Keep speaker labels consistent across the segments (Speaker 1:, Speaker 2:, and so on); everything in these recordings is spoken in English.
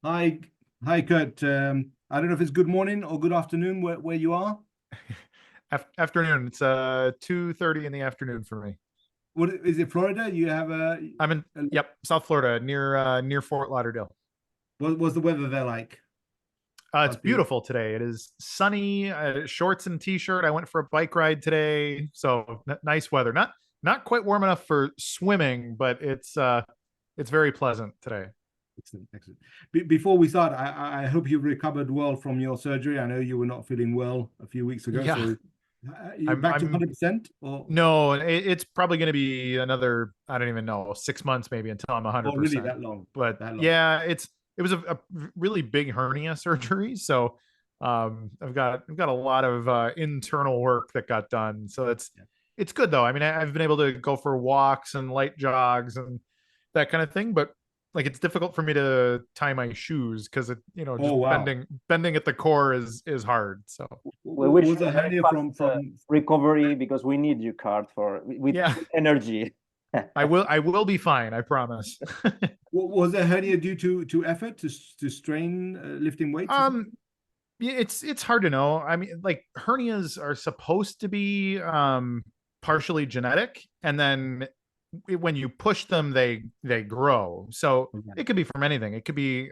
Speaker 1: Hi, hi, Kurt. I don't know if it's good morning or good afternoon where you are.
Speaker 2: Afternoon. It's 2:30 in the afternoon for me.
Speaker 1: What is it, Florida? You have
Speaker 2: I'm in,
Speaker 1: a
Speaker 2: yep, South Florida, near Fort Lauderdale.
Speaker 1: what was the weather there like?
Speaker 2: It's beautiful today. It is sunny, shorts and t-shirt. I went for a bike ride today, so nice weather. Not quite warm enough for swimming, but it's very pleasant today.
Speaker 1: Excellent, excellent. Before we start, I hope you've recovered well from your surgery. I know you were not feeling well a few weeks ago,
Speaker 2: Yeah,
Speaker 1: so you're
Speaker 2: I'm
Speaker 1: back to
Speaker 2: I'm
Speaker 1: 100% or
Speaker 2: no, it's probably going to be another, I don't even know, 6 months maybe until I'm
Speaker 1: really
Speaker 2: 100%.
Speaker 1: that long?
Speaker 2: But
Speaker 1: That long.
Speaker 2: yeah, it was a really big hernia surgery, so I've got a lot of internal work that got done. So
Speaker 1: Yeah.
Speaker 2: it's good though. I mean, I've been able to go for walks and light jogs and that kind of thing, but like it's difficult for me to tie my shoes because
Speaker 1: Oh
Speaker 2: just
Speaker 1: wow.
Speaker 2: bending at the core is hard. So
Speaker 3: We wish
Speaker 1: Was
Speaker 3: you
Speaker 1: a
Speaker 3: a very
Speaker 1: hernia
Speaker 3: fast
Speaker 1: from
Speaker 3: recovery because we need you, Card, for with
Speaker 2: yeah,
Speaker 3: energy.
Speaker 2: I will be fine, I promise.
Speaker 1: was a hernia due to effort to strain lifting weights or
Speaker 2: um
Speaker 1: something?
Speaker 2: Yeah, it's hard to know. I mean, like hernias are supposed to be partially genetic, and then when you push them, they grow. So
Speaker 1: Okay.
Speaker 2: it could be from anything. It could be,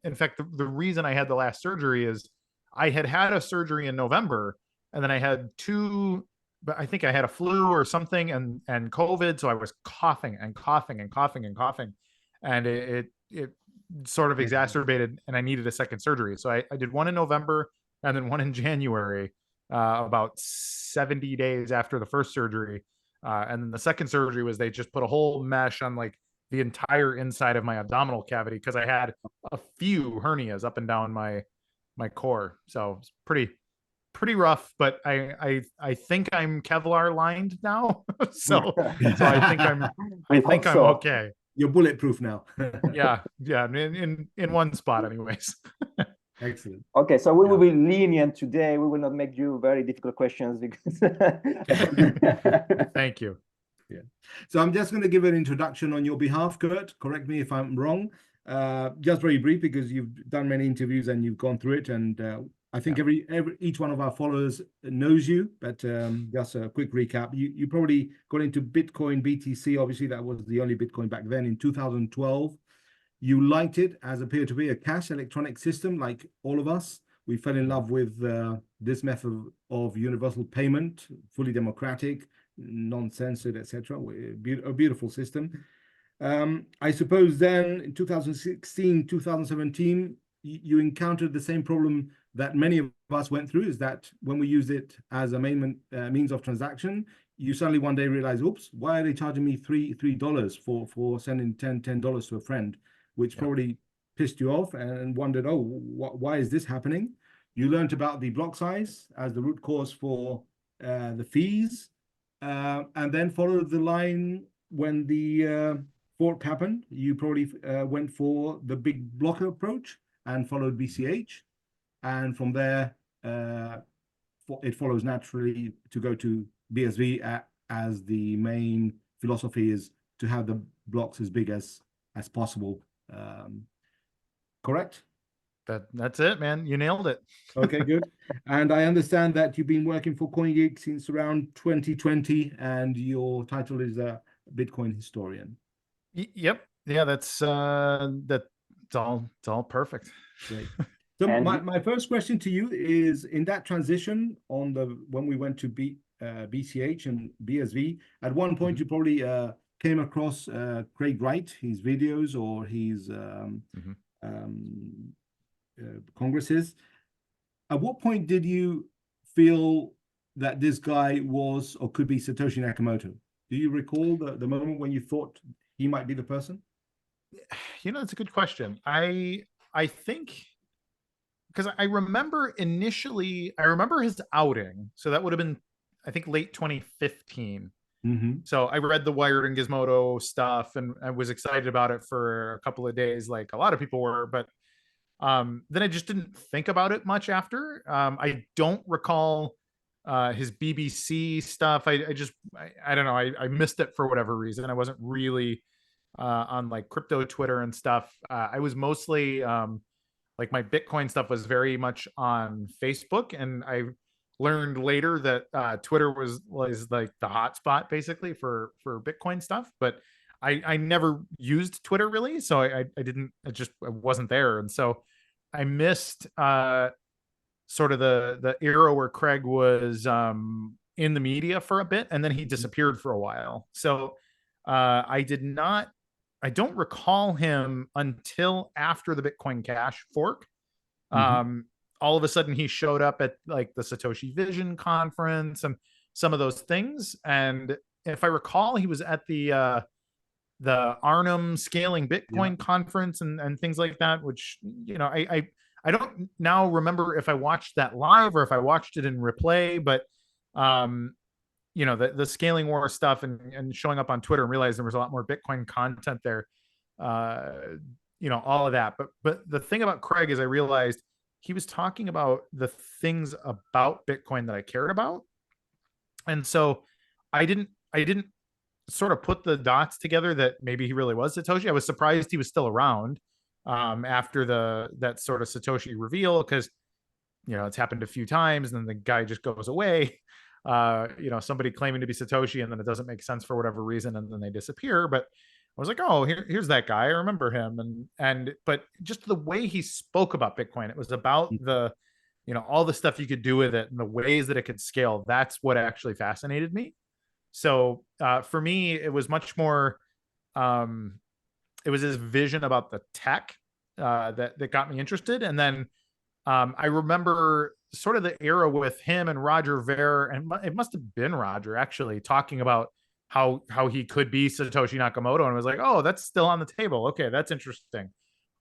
Speaker 2: in fact, the reason I had the last surgery is I had a surgery in November, and then I had two. But I think I had a flu or something, and COVID. So I was coughing and coughing and coughing and coughing, and it sort of
Speaker 1: Yeah.
Speaker 2: exacerbated, and I needed a second surgery. So I did one in November and then one in January, about 70 days after the first surgery. And then the second surgery was they just put a whole mesh on like the entire inside of my abdominal cavity because I had a few hernias up and down my core. So it's pretty rough, but I think I'm Kevlar lined now. So I
Speaker 3: We hope
Speaker 2: think I'm
Speaker 3: so.
Speaker 2: okay.
Speaker 1: You're bulletproof now.
Speaker 2: Yeah, in one spot anyways.
Speaker 1: Excellent.
Speaker 3: Okay, so we will
Speaker 1: Yeah.
Speaker 3: be lenient today. We will not make you very difficult questions because
Speaker 2: Thank you.
Speaker 1: Yeah. So I'm just going to give an introduction on your behalf, Kurt. Correct me if I'm wrong. Just very brief because you've done many interviews and you've gone through it, and I think
Speaker 2: Yeah.
Speaker 1: each one of our followers knows you. But just a quick recap: you probably got into Bitcoin BTC. Obviously, that was the only Bitcoin back then in 2012. You liked it as a peer-to-peer cash electronic system, like all of us. We fell in love with this method of universal payment, fully democratic, non-censored, etc. A beautiful system. I suppose then in 2016, 2017, you encountered the same problem that many of us went through, is that when we use it as a main means of transaction, you suddenly one day realize, oops, why are they charging me $3 for sending $10 to a friend, which
Speaker 2: Yeah.
Speaker 1: probably pissed you off and wondered, oh, why is this happening? You learned about the block size as the root cause for the fees, and then followed the line when the fork happened. You probably went for the big blocker approach and followed BCH. And from there, it follows naturally to go to BSV as the main philosophy is to have the blocks as big as possible. Correct?
Speaker 2: That's it, man. You nailed it.
Speaker 1: Okay, good. And I understand that you've been working for Coingeek since around 2020, and your title is a Bitcoin historian.
Speaker 2: Yep. Yeah, it's all perfect.
Speaker 1: Great. So
Speaker 3: and
Speaker 1: my first question to you is in that transition on when we went to BCH and BSV, at one point
Speaker 2: Mhm.
Speaker 1: you probably came across Craig Wright, his videos or his
Speaker 2: Mhm.
Speaker 1: um, congresses. At what point did you feel that this guy was or could be Satoshi Nakamoto? Do you recall the moment when you thought he might be the person?
Speaker 2: That's a good question. I think because I remember initially, I remember his outing. So that would have been, I think, late 2015.
Speaker 1: Mm-hmm.
Speaker 2: So I read the Wired and Gizmodo stuff and I was excited about it for a couple of days, like a lot of people were, but then I just didn't think about it much after. I don't recall his BBC stuff. I don't know. I missed it for whatever reason. I wasn't really on like crypto Twitter and stuff. I was mostly like my Bitcoin stuff was very much on Facebook, and I learned later that Twitter was like the hotspot basically for Bitcoin stuff. But I never used Twitter really, so I didn't, I wasn't there, and so I missed sort of the era where Craig was in the media for a bit, and then he disappeared for a while. So I don't recall him until after the Bitcoin Cash fork. All of a sudden he showed up at like the Satoshi Vision conference and some of those things. And if I recall, he was at the Arnhem Scaling Bitcoin conference and things like that, which, you know, I don't now remember if I watched that live or if I watched it in replay, but you know, the scaling war stuff and showing up on Twitter and realizing there was a lot more Bitcoin content there, you know, all of that. But the thing about Craig is I realized he was talking about the things about Bitcoin that I cared about. And so I didn't sort of put the dots together that maybe he really was Satoshi. I was surprised he was still around after that sort of Satoshi reveal, because, you know, it's happened a few times and then the guy just goes away. You know, somebody claiming to be Satoshi and then it doesn't make sense for whatever reason and then they disappear. But I was like, oh, here's that guy. I remember him. But just the way he spoke about Bitcoin, it was about the, you know, all the stuff you could do with it and the ways that it could scale. That's what actually fascinated me. So for me, it was much more, it was his vision about the tech that got me interested. And then I remember sort of the era with him and Roger Ver, and it must have been Roger actually talking about how he could be Satoshi Nakamoto, and I was like, oh, that's still on the table. Okay, that's interesting.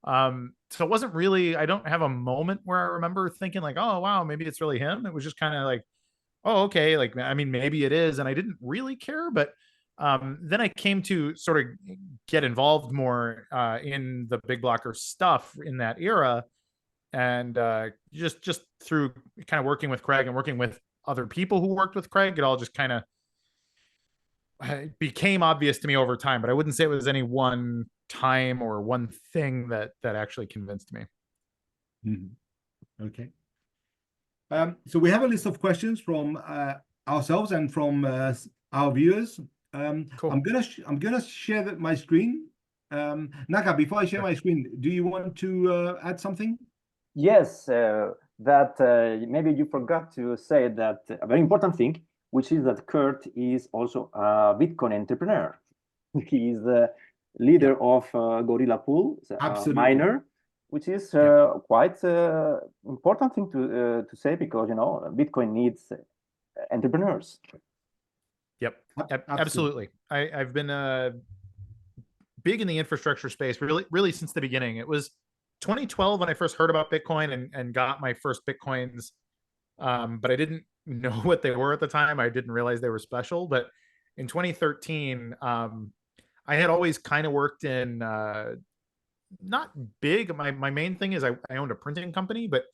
Speaker 2: So it wasn't really, I don't have a moment where I remember thinking like, oh wow, maybe it's really him. It was just kind of like, oh, okay, like, I mean, maybe it is, and I didn't really care. But then I came to sort of get involved more in the big blocker stuff in that era, and just through kind of working with Craig and working with other people who worked with Craig, it all just kind of became obvious to me over time. But I wouldn't say it was any one time or one thing that actually convinced me.
Speaker 1: Okay. So we have a list of questions from ourselves and from our viewers.
Speaker 2: Cool.
Speaker 1: I'm gonna share my screen. Naka, before I share my screen, do you want to add something?
Speaker 3: Yes, maybe you forgot to say that a very important thing, which is that Kurt is also a Bitcoin entrepreneur. He is the leader of Gorilla Pool, a miner, which is quite important thing to say, because, you know, Bitcoin needs entrepreneurs.
Speaker 2: Yep, absolutely. I've been big in the infrastructure space really since the beginning. It was 2012 when I first heard about Bitcoin and got my first Bitcoins, but I didn't know what they were at the time. I didn't realize they were special. But in 2013, I had always kind of worked in not big. My main thing is I owned a printing company, but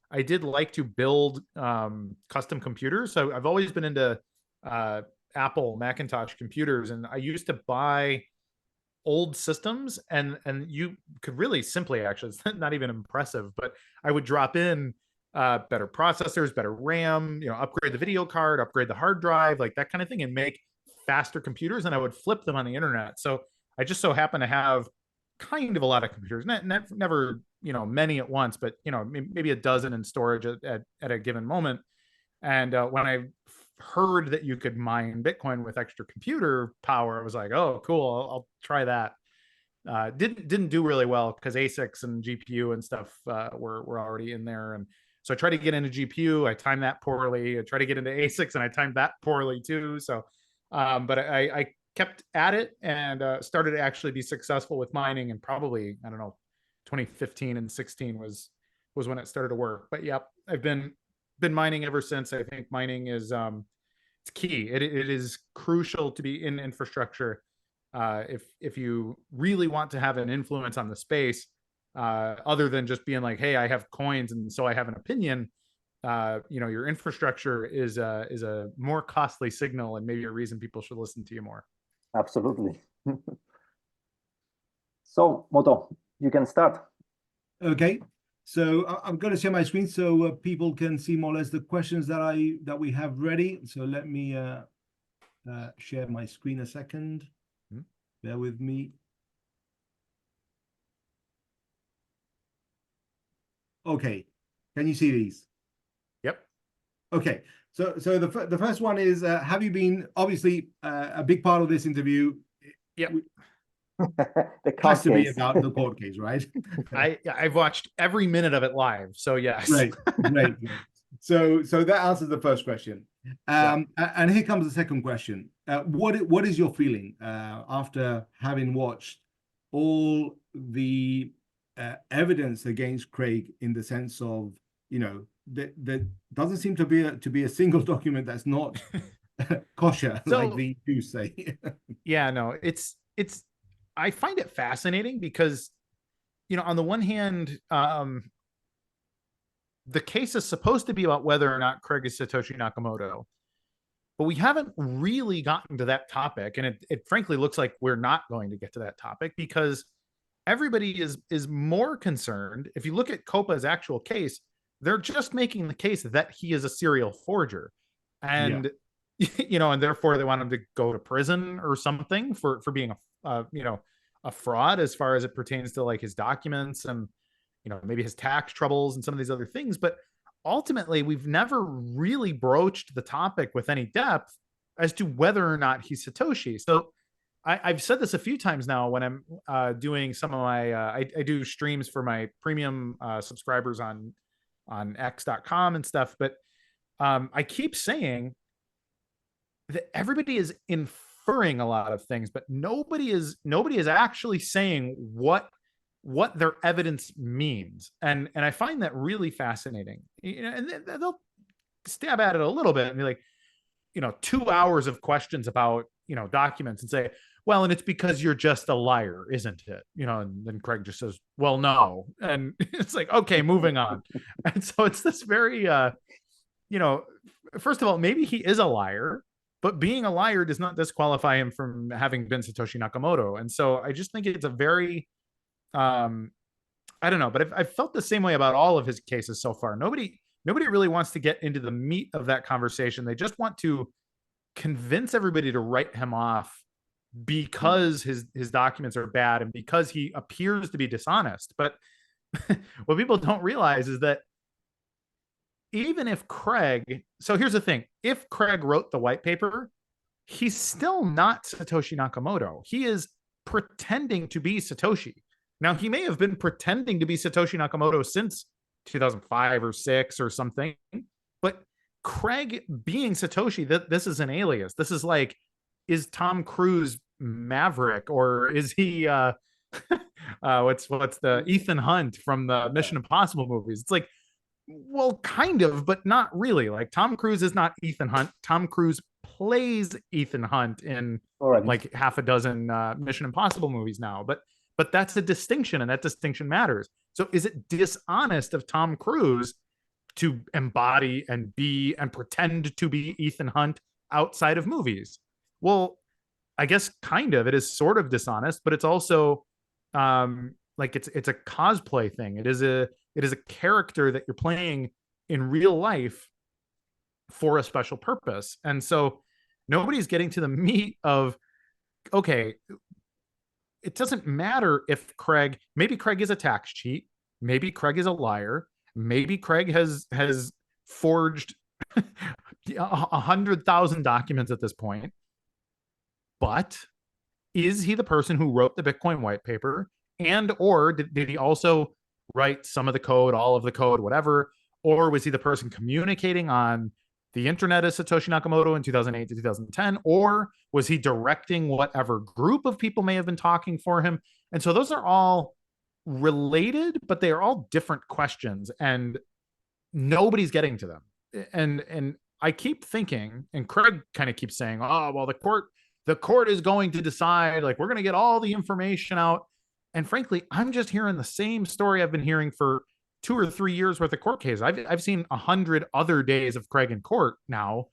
Speaker 2: I did like to build custom computers. So I've always been into Apple Macintosh computers, and I used to buy old systems, and you could really simply, actually, it's not even impressive, but I would drop in better processors, better RAM, you know, upgrade the video card, upgrade the hard drive, like that kind of thing, and make faster computers, and I would flip them on the internet. So I just so happen to have kind of a lot of computers, never, you know, many at once, but, you know, maybe a dozen in storage at a given moment. And when I heard that you could mine Bitcoin with extra computer power, I was like, oh, cool, I'll try that. Didn't do really well because ASICs and GPU and stuff were already in there. And so I tried to get into GPU, I timed that poorly. I tried to get into ASICs and I timed that poorly too. So, but I kept at it and started to actually be successful with mining. And probably, I don't know, 2015 and 16 was when it started to work. But yep, I've been mining ever since. I think mining is it's key. It is crucial to be in infrastructure if you really want to have an influence on the space, other than just being like, hey, I have coins and so I have an opinion. You know, your infrastructure is a more costly signal and maybe a reason people should listen to you more.
Speaker 3: Absolutely. So, Moto, you can start.
Speaker 1: Okay. So I'm going to share my screen so people can see more or less the questions that we have ready. So let me share my screen a second. Bear with me. Okay, can you see these?
Speaker 2: Yep.
Speaker 1: Okay, so the first one is, have you been, obviously, a big part of this interview?
Speaker 2: Yep.
Speaker 3: The
Speaker 1: Has to be
Speaker 3: case.
Speaker 1: about the court case, right?
Speaker 2: I've watched every minute of it live, so yes.
Speaker 1: Right, right. So that answers the first question. And here comes the second question. What is your feeling after having watched all the evidence against Craig, in the sense of, you know, that doesn't seem to be a single document that's not kosher,
Speaker 2: So,
Speaker 1: like the Jews say.
Speaker 2: yeah, no, it's I find it fascinating because, you know, on the one hand, the case is supposed to be about whether or not Craig is Satoshi Nakamoto, but we haven't really gotten to that topic, and it frankly looks like we're not going to get to that topic because everybody is more concerned. If you look at COPA's actual case, they're just making the case that he is a serial forger, and you know, and therefore they want him to go to prison or something for being a you know, a fraud as far as it pertains to like his documents and, you know, maybe his tax troubles and some of these other things. But ultimately, we've never really broached the topic with any depth as to whether or not he's Satoshi. So I've said this a few times now when I'm doing some of my I do streams for my premium subscribers on x.com and stuff, but I keep saying that everybody is inferring a lot of things, but nobody is actually saying what their evidence means, and I find that really fascinating. You know, and they'll stab at it a little bit and be like, you know, 2 hours of questions about, you know, documents and say, well, and it's because you're just a liar, isn't it? You know, and then Craig just says, well, no. And it's like, okay, moving on. And so it's this very, you know, first of all, maybe he is a liar, but being a liar does not disqualify him from having been Satoshi Nakamoto. And so I just think it's a very, I don't know, but I've felt the same way about all of his cases so far. Nobody really wants to get into the meat of that conversation. They just want to convince everybody to write him off because his documents are bad and because he appears to be dishonest. But what people don't realize is that even if Craig, so here's the thing, if Craig wrote the white paper, he's still not Satoshi Nakamoto. He is pretending to be Satoshi. Now, he may have been pretending to be Satoshi Nakamoto since 2005 or 6 or something, but Craig being Satoshi, this is an alias. This is like, is Tom Cruise Maverick, or is he what's the Ethan Hunt from the Mission Impossible movies? It's like, well, kind of, but not really. Like, Tom Cruise is not Ethan Hunt. Tom Cruise plays Ethan Hunt in like half a dozen Mission Impossible movies now, but that's a distinction, and that distinction matters. So is it dishonest of Tom Cruise to embody and be and pretend to be Ethan Hunt outside of movies? Well, I guess kind of. It is sort of dishonest, but it's also like it's a cosplay thing. It is a character that you're playing in real life for a special purpose. And so nobody's getting to the meat of, okay, it doesn't matter if maybe Craig is a tax cheat, maybe Craig is a liar, maybe Craig has forged 100,000 documents at this point, but is he the person who wrote the Bitcoin white paper? And or did he also write some of the code, all of the code, whatever? Or was he the person communicating on the internet as Satoshi Nakamoto in 2008 to 2010? Or was he directing whatever group of people may have been talking for him? And so those are all related, but they are all different questions, and nobody's getting to them. And I keep thinking, and Craig kind of keeps saying, oh, well, the court is going to decide, like, we're going to get all the information out. And frankly, I'm just hearing the same story I've been hearing for 2 or 3 years worth of court cases. I've seen 100 other days of Craig in court now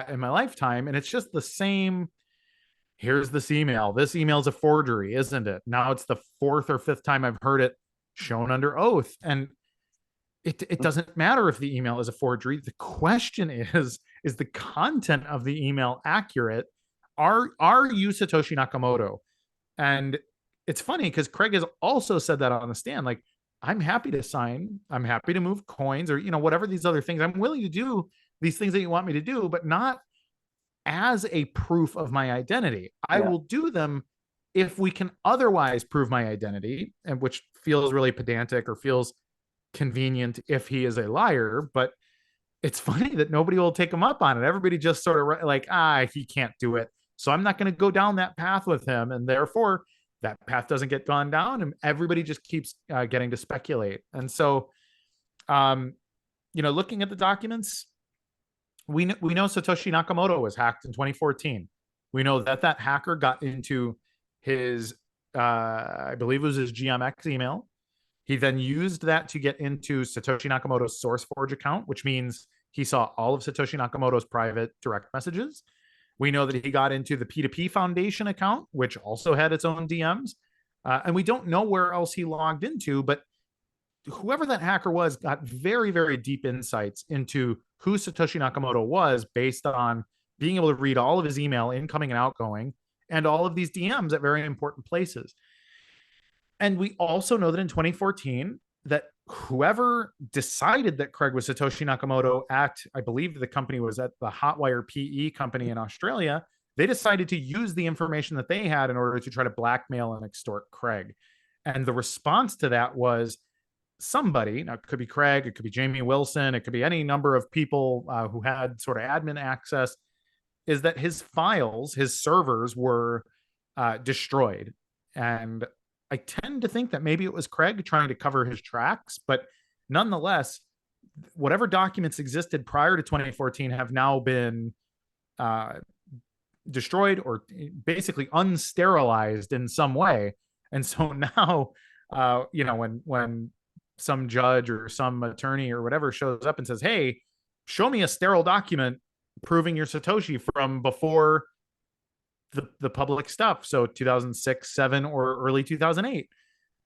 Speaker 2: in my lifetime, and it's just the same. Here's this email. This email's a forgery, isn't it? Now it's the 4th or 5th time I've heard it shown under oath. And it doesn't matter if the email is a forgery. The question is the content of the email accurate? Are you Satoshi Nakamoto? And it's funny because Craig has also said that on the stand, like, I'm happy to sign, I'm happy to move coins, or, you know, whatever these other things. I'm willing to do these things that you want me to do, but not as a proof of my identity. I will do them if we can otherwise prove my identity, and which feels really pedantic or feels convenient if he is a liar. But it's funny that nobody will take him up on it. Everybody just sort of like, he can't do it, so I'm not going to go down that path with him, and therefore that path doesn't get gone down, and everybody just keeps getting to speculate. And so, you know, looking at the documents, we know Satoshi Nakamoto was hacked in 2014. We know that hacker got into his, I believe it was his GMX email. He then used that to get into Satoshi Nakamoto's SourceForge account, which means he saw all of Satoshi Nakamoto's private direct messages. We know that he got into the P2P Foundation account, which also had its own DMs. And we don't know where else he logged into, but whoever that hacker was got very, very deep insights into who Satoshi Nakamoto was based on being able to read all of his email, incoming and outgoing, and all of these DMs at very important places. And we also know that in 2014, that whoever decided that Craig was Satoshi Nakamoto at, I believe the company was at the Hotwire PE company in Australia, they decided to use the information that they had in order to try to blackmail and extort Craig. And the response to that was somebody, now it could be Craig, it could be Jamie Wilson, it could be any number of people who had sort of admin access, is that his files, his servers were destroyed. And I tend to think that maybe it was Craig trying to cover his tracks, but nonetheless, whatever documents existed prior to 2014 have now been destroyed or basically unsterilized in some way. And so now, you know, when some judge or some attorney or whatever shows up and says, hey, show me a sterile document proving you're Satoshi from before the public stuff, so 2006, 7, or early 2008,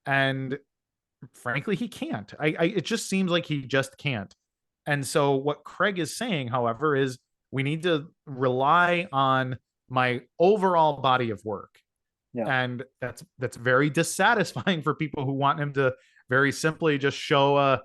Speaker 2: and frankly, he can't. It just seems like he just can't. And so what Craig is saying, however, is we need to rely on my overall body of work. And that's very dissatisfying for people who want him to very simply just show a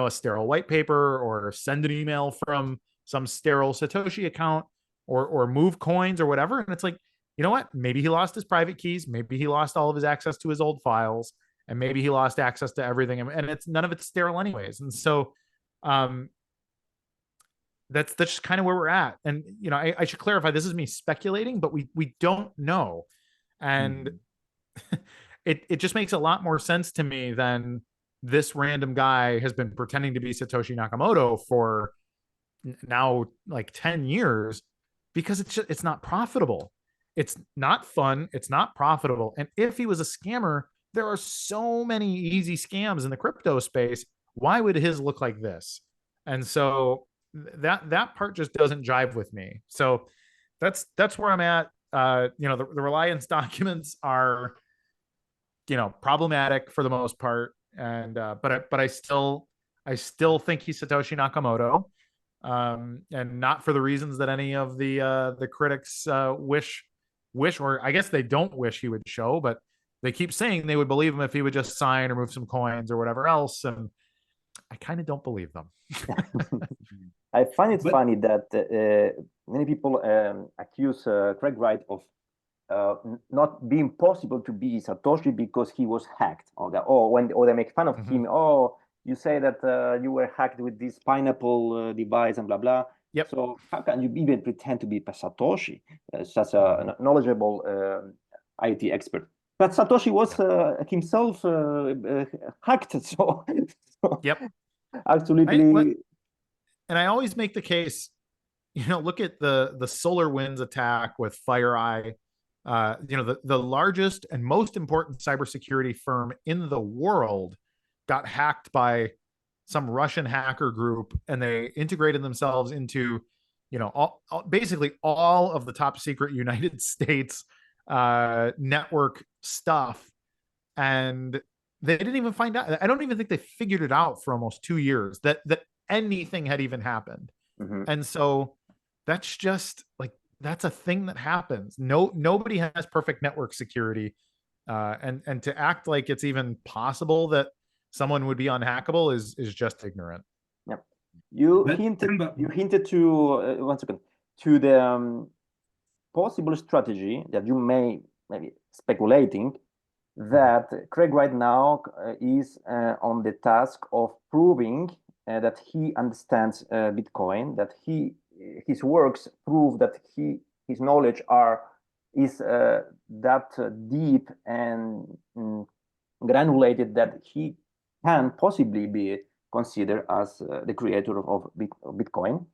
Speaker 2: sterile white paper or send an email from some sterile Satoshi account or move coins or whatever. And it's like, you know what? Maybe he lost his private keys. Maybe he lost all of his access to his old files, and maybe he lost access to everything. And it's none of it's sterile anyways. And so, that's just kind of where we're at. And, you know, I should clarify, this is me speculating, but we don't know. And it just makes a lot more sense to me than this random guy has been pretending to be Satoshi Nakamoto for now like 10 years, because it's not profitable. It's not fun. It's not profitable. And if he was a scammer, there are so many easy scams in the crypto space. Why would his look like this? And so that part just doesn't jive with me. So that's where I'm at. You know, the Reliance documents are, you know, problematic for the most part. And but I still think he's Satoshi Nakamoto. And not for the reasons that any of the critics wish, or I guess they don't wish he would show, but they keep saying they would believe him if he would just sign or move some coins or whatever else. And I kind of don't believe them.
Speaker 3: I find it funny that many people accuse Craig Wright of not being possible to be Satoshi because he was hacked, or they make fun of him. Oh, you say that you were hacked with this pineapple device and blah blah.
Speaker 2: Yep.
Speaker 3: So how can you even pretend to be Satoshi, such a knowledgeable IT expert? But Satoshi was himself hacked. So
Speaker 2: yep.
Speaker 3: Absolutely.
Speaker 2: And I always make the case, you know, look at the SolarWinds attack with FireEye. You know, the largest and most important cybersecurity firm in the world got hacked by some Russian hacker group, and they integrated themselves into, you know, basically all of the top secret United States network stuff. And they didn't even find out. I don't even think they figured it out for almost 2 years that anything had even happened.
Speaker 3: Mhm.
Speaker 2: And so that's just like, that's a thing that happens. Nobody has perfect network security. And to act like it's even possible that someone would be unhackable is just ignorant.
Speaker 3: Yep. You
Speaker 1: But
Speaker 3: hinted to one second, to the possible strategy that you may maybe speculating that Craig right now is on the task of proving that he understands Bitcoin, that his works prove that his knowledge is that deep and granulated that he can possibly be considered as the creator of Bitcoin.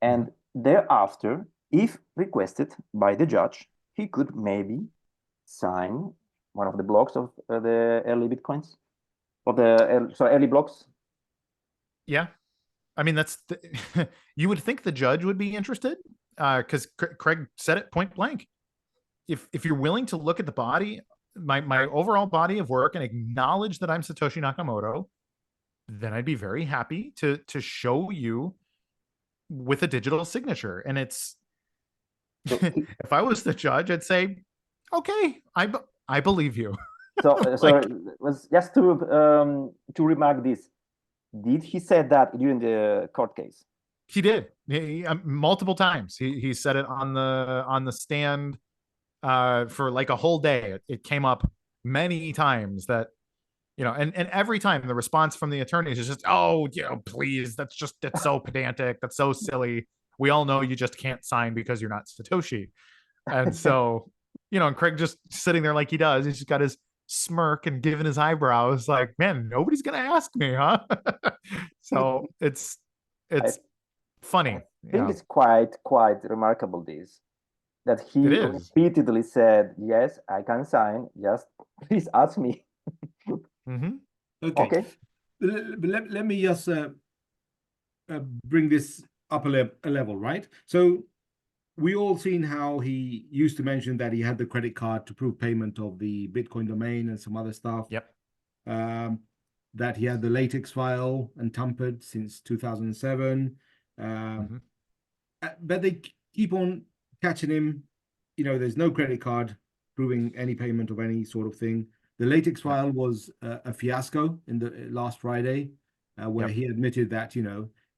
Speaker 3: And thereafter, if requested by the judge, he could maybe sign one of the blocks of the early Bitcoins, or the early blocks.
Speaker 2: Yeah. I mean, you would think the judge would be interested, because Craig said it point blank. If you're willing to look at the body, my overall body of work, and acknowledge that I'm Satoshi Nakamoto, then I'd be very happy to show you with a digital signature. And it's,
Speaker 3: So,
Speaker 2: if I was the judge, I'd say, okay, I believe you.
Speaker 3: so
Speaker 2: Like,
Speaker 3: was just to remark this. Did he say that during the court case?
Speaker 2: he did. Multiple times. He said it on the stand for like a whole day. It came up many times that, and every time the response from the attorneys is just, oh, please, that's so pedantic, that's so silly. We all know you just can't sign because you're not Satoshi. And so, and Craig just sitting there like he does. He's just got his smirk and giving his eyebrows like, man, nobody's gonna ask me, huh? So it's funny.
Speaker 3: I think it's quite remarkable this, that he repeatedly said, yes, I can sign, just please ask me.
Speaker 1: Okay. Let me just bring this up a level, right? So we all seen how he used to mention that he had the credit card to prove payment of the Bitcoin domain and some other stuff.
Speaker 2: Yep.
Speaker 1: That he had the latex file untampered since 2007. But they keep on catching him. There's no credit card proving any payment of any sort of thing. The latex file was a fiasco in the last Friday, where he admitted that,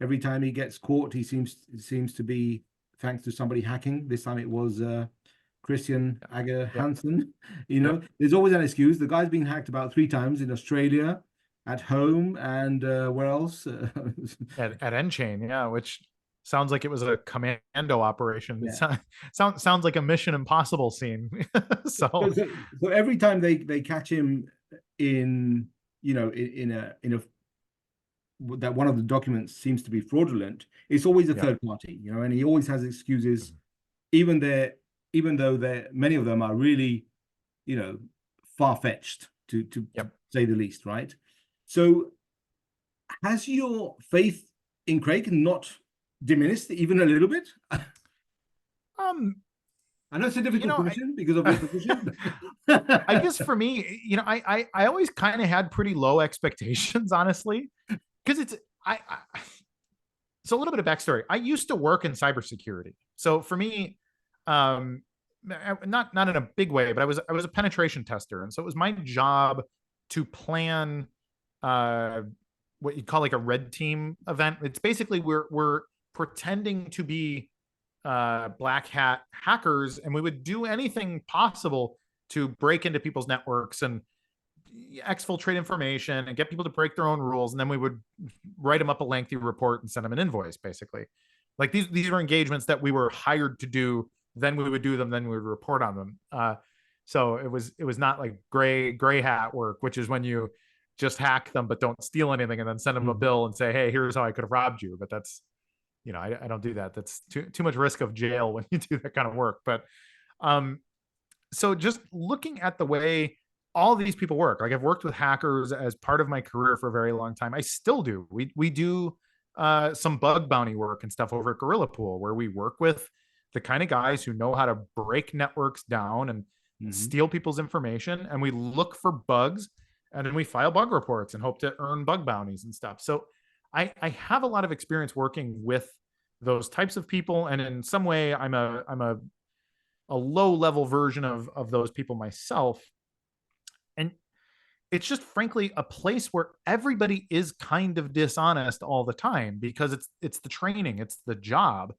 Speaker 1: every time he gets caught, he seems to be, thanks to somebody hacking. This time it was Christian Ager Hansen. There's always an excuse. The guy's been hacked about 3 times in Australia, at home, and where else?
Speaker 2: at nChain, which sounds like it was a commando operation.
Speaker 1: Yeah.
Speaker 2: Sounds like a Mission Impossible scene. so
Speaker 1: every time they catch him in, in a that one of the documents seems to be fraudulent, it's always a third party, and he always has excuses, even though many of them are really, far-fetched to say the least, right? So has your faith in Craig not diminished even a little bit? I know it's a difficult question because of your position.
Speaker 2: I guess for me, I always kind of had pretty low expectations, honestly, because it's so a little bit of backstory. I used to work in cybersecurity, so for me, not in a big way, but I was a penetration tester, and so it was my job to plan what you call like a red team event. It's basically we're pretending to be black hat hackers, and we would do anything possible to break into people's networks and exfiltrate information and get people to break their own rules, and then we would write them up a lengthy report and send them an invoice. Basically, like these are engagements that we were hired to do. Then we would do them, then we would report on them. So it was not like gray hat work, which is when you just hack them but don't steal anything and then send them a bill and say, hey, here's how I could have robbed you. But that's, I don't do that. That's too much risk of jail when you do that kind of work. But so just looking at the way all these people work, like I've worked with hackers as part of my career for a very long time. I still do. We do some bug bounty work and stuff over at Gorilla Pool, where we work with the kind of guys who know how to break networks down and steal people's information. And we look for bugs and then we file bug reports and hope to earn bug bounties and stuff. So I have a lot of experience working with those types of people, and in some way I'm a low level version of those people myself. And it's just frankly a place where everybody is kind of dishonest all the time, because it's the training, it's the job.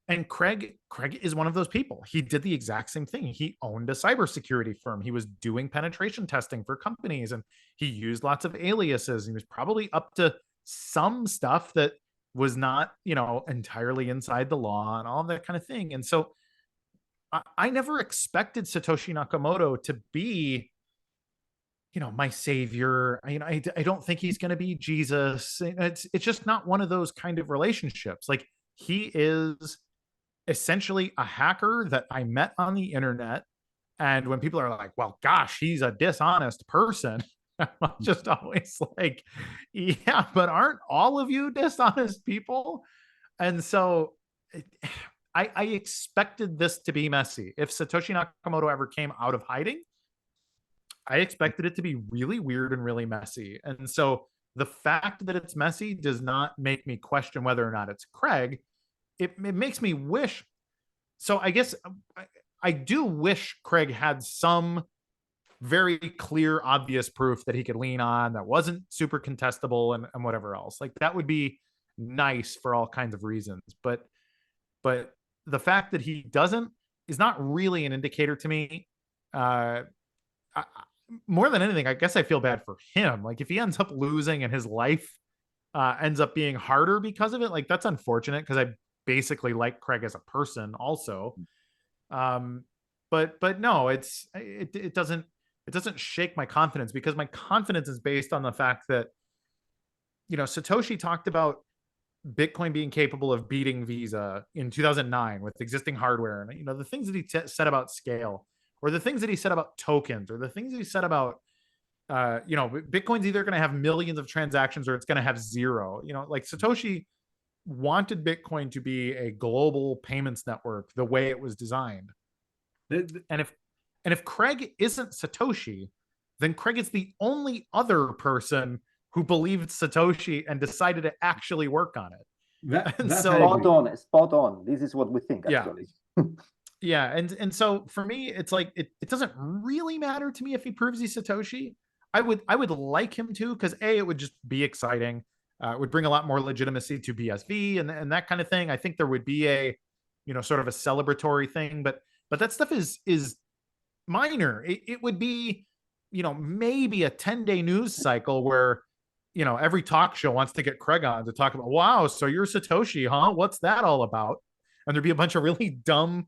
Speaker 2: And Craig is one of those people. He did the exact same thing. He owned a cybersecurity firm. He was doing penetration testing for companies, and he used lots of aliases. He was probably up to some stuff that was not, entirely inside the law and all that kind of thing. And so I never expected Satoshi Nakamoto to be, my savior. I don't think he's going to be Jesus. It's just not one of those kind of relationships. Like, he is essentially a hacker that I met on the internet. And when people are like, well, gosh, he's a dishonest person, I'm just always like, yeah, but aren't all of you dishonest people? And so I expected this to be messy. If Satoshi Nakamoto ever came out of hiding, I expected it to be really weird and really messy. And so the fact that it's messy does not make me question whether or not it's Craig. It makes me wish. So I guess I do wish Craig had some very clear, obvious proof that he could lean on that wasn't super contestable and whatever else. Like, that would be nice for all kinds of reasons. But the fact that he doesn't is not really an indicator to me. More than anything, I guess I feel bad for him. Like, if he ends up losing and his life ends up being harder because of it, like, that's unfortunate, because I basically like Craig as a person also. But no, it doesn't shake my confidence, because my confidence is based on the fact that, Satoshi talked about Bitcoin being capable of beating Visa in 2009 with existing hardware. And, the things that he said about scale, or the things that he said about tokens, or the things that he said about, Bitcoin's either going to have millions of transactions or it's going to have zero. Like, Satoshi wanted Bitcoin to be a global payments network the way it was designed. And if Craig isn't Satoshi, then Craig is the only other person who believed Satoshi and decided to actually work on it.
Speaker 3: So spot on. This is what we think, actually.
Speaker 2: Yeah. And so for me, it's like, it doesn't really matter to me if he proves he's Satoshi. I would like him to, because it would just be exciting. It would bring a lot more legitimacy to BSV and that kind of thing. I think there would be a, sort of a celebratory thing, but that stuff is minor. It would be, maybe a 10-day news cycle where, every talk show wants to get Craig on to talk about, wow, so you're Satoshi, huh? What's that all about? And there'd be a bunch of really dumb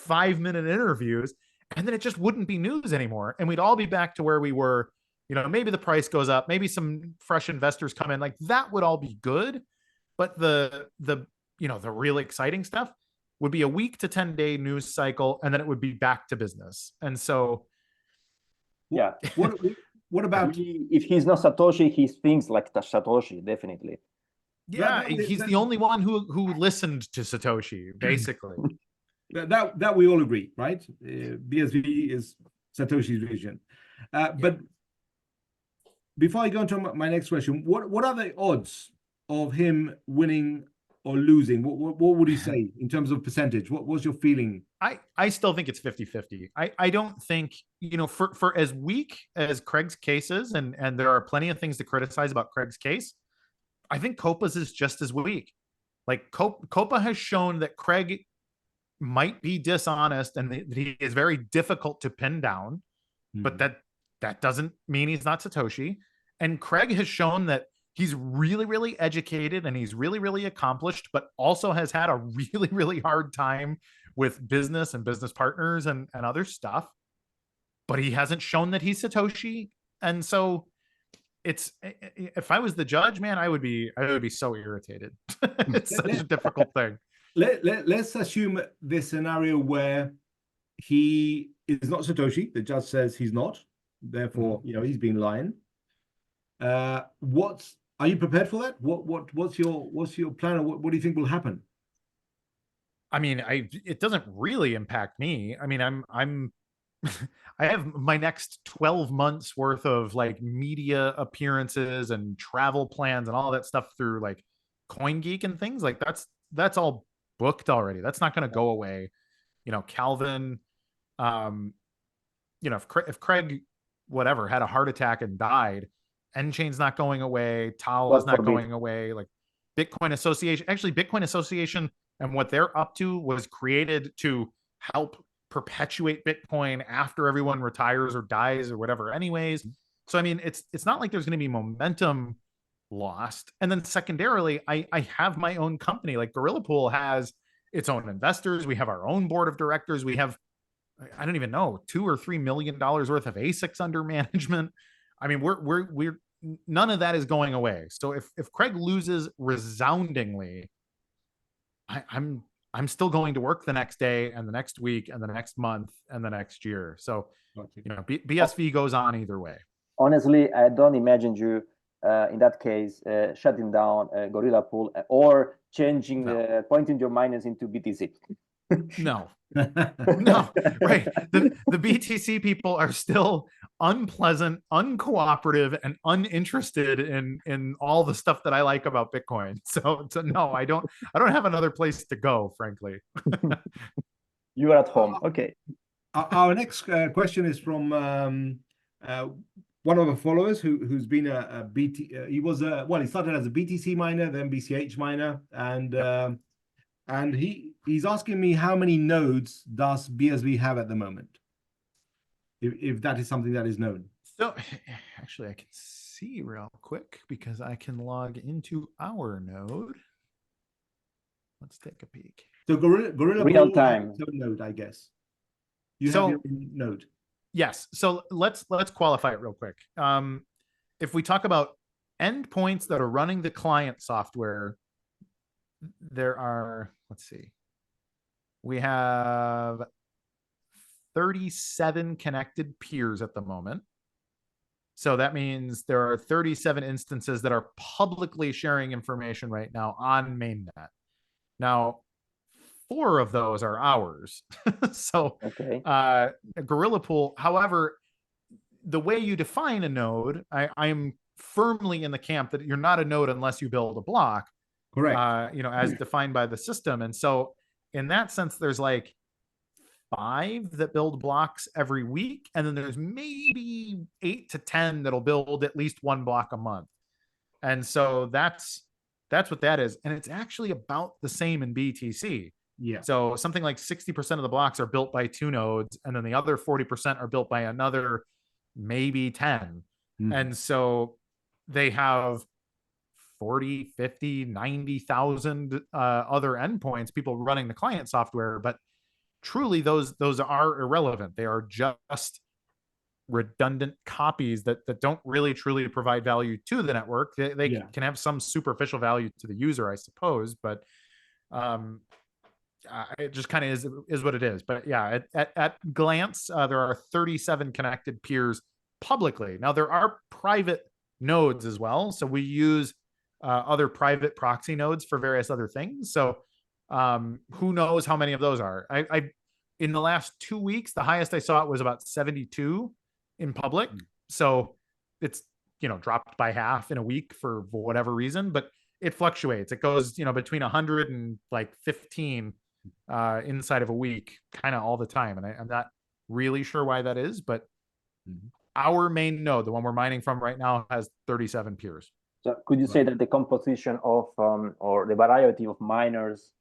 Speaker 2: 5-minute interviews, and then it just wouldn't be news anymore. And we'd all be back to where we were. Maybe the price goes up, maybe some fresh investors come in, like, that would all be good. But the really exciting stuff would be a week to 10-day news cycle, and then it would be back to business. And so,
Speaker 3: yeah.
Speaker 1: What about
Speaker 3: if he's not Satoshi, he thinks like Satoshi, definitely.
Speaker 2: Yeah, he's the only one who listened to Satoshi, basically.
Speaker 1: That we all agree, right? BSV is Satoshi's vision. But before I go into my next question, what are the odds of him winning or losing? What would you say in terms of percentage? What was your feeling?
Speaker 2: I still think it's 50-50. I don't think, for as weak as Craig's case is, and there are plenty of things to criticize about Craig's case, I think COPA's is just as weak. Like, COPA has shown that Craig might be dishonest and that he is very difficult to pin down, but that doesn't mean he's not Satoshi. And Craig has shown that he's really, really educated and he's really, really accomplished, but also has had a really, really hard time with business and business partners and other stuff. But he hasn't shown that he's Satoshi. And so if I was the judge, man, I would be so irritated. It's such a difficult thing.
Speaker 1: Let's assume this scenario where he is not Satoshi. The judge says he's not. Therefore, he's been lying. Are you prepared for that? What's your plan, or what do you think will happen?
Speaker 2: I mean, it doesn't really impact me. I mean, I'm I have my next 12 months worth of like media appearances and travel plans and all that stuff through like Coingeek and things like that's all booked already. That's not going to go away. You know, Calvin, you know, if Craig whatever had a heart attack and died, nChain's not going away, Tau is not going away. Like Bitcoin Association, actually Bitcoin Association and what they're up to was created to help perpetuate Bitcoin after everyone retires or dies or whatever anyways. So I mean, it's not like there's going to be momentum lost. And then secondarily, I have my own company. Like Gorilla Pool has its own investors. We have our own board of directors. We have, I don't even know, $2 or $3 million worth of ASICs under management. I mean, we're none of that is going away. So if Craig loses resoundingly, I'm still going to work the next day and the next week and the next month and the next year. So, you know, BSV goes on either way.
Speaker 3: Honestly, I don't imagine you in that case shutting down Gorilla Pool or changing, pointing your miners into BTC.
Speaker 2: No, no, right. The BTC people are still unpleasant, uncooperative, and uninterested in all the stuff that I like about Bitcoin. So no, I don't have another place to go, frankly.
Speaker 3: You are at home. Okay.
Speaker 1: Our next question is from one of our followers who's been a BT. He was he started as a BTC miner, then BCH miner, and he's asking me how many nodes does BSV have at the moment, if that is something that is known.
Speaker 2: So actually, I can see real quick because I can log into our node. Let's take a peek.
Speaker 1: So Gorilla
Speaker 3: real time
Speaker 1: node, I guess. You have your node.
Speaker 2: Yes. So let's qualify it real quick. If we talk about endpoints that are running the client software, there are, let's see, we have 37 connected peers at the moment. So that means there are 37 instances that are publicly sharing information right now on mainnet. Now, 4 of those are ours. So Gorilla Pool, however, the way you define a node, I'm firmly in the camp that you're not a node unless you build a block.
Speaker 1: Correct.
Speaker 2: You know, as defined by the system. And so in that sense, there's like 5 that build blocks every week. And then there's maybe 8 to 10 that'll build at least 1 block a month. And so that's what that is. And it's actually about the same in BTC.
Speaker 1: Yeah.
Speaker 2: So something like 60% of the blocks are built by 2 nodes, and then the other 40% are built by another maybe 10. And so they have 40, 50, 90,000 other endpoints, people running the client software, but truly those are irrelevant. They are just redundant copies that don't really truly provide value to the network. They can have some superficial value to the user, I suppose, but it just kind of is what it is. But yeah, at glance, there are 37 connected peers publicly. Now there are private nodes as well. So we use other private proxy nodes for various other things. So who knows how many of those are. I in the last 2 weeks, the highest I saw it was about 72 in public. So it's, you know, dropped by half in a week for whatever reason, but it fluctuates. It goes, you know, between 100 and like 15 inside of a week, kind of all the time. And I'm not really sure why that is, but our main node, the one we're mining from right now, has 37 peers.
Speaker 3: So could you say that the composition of or the variety of miners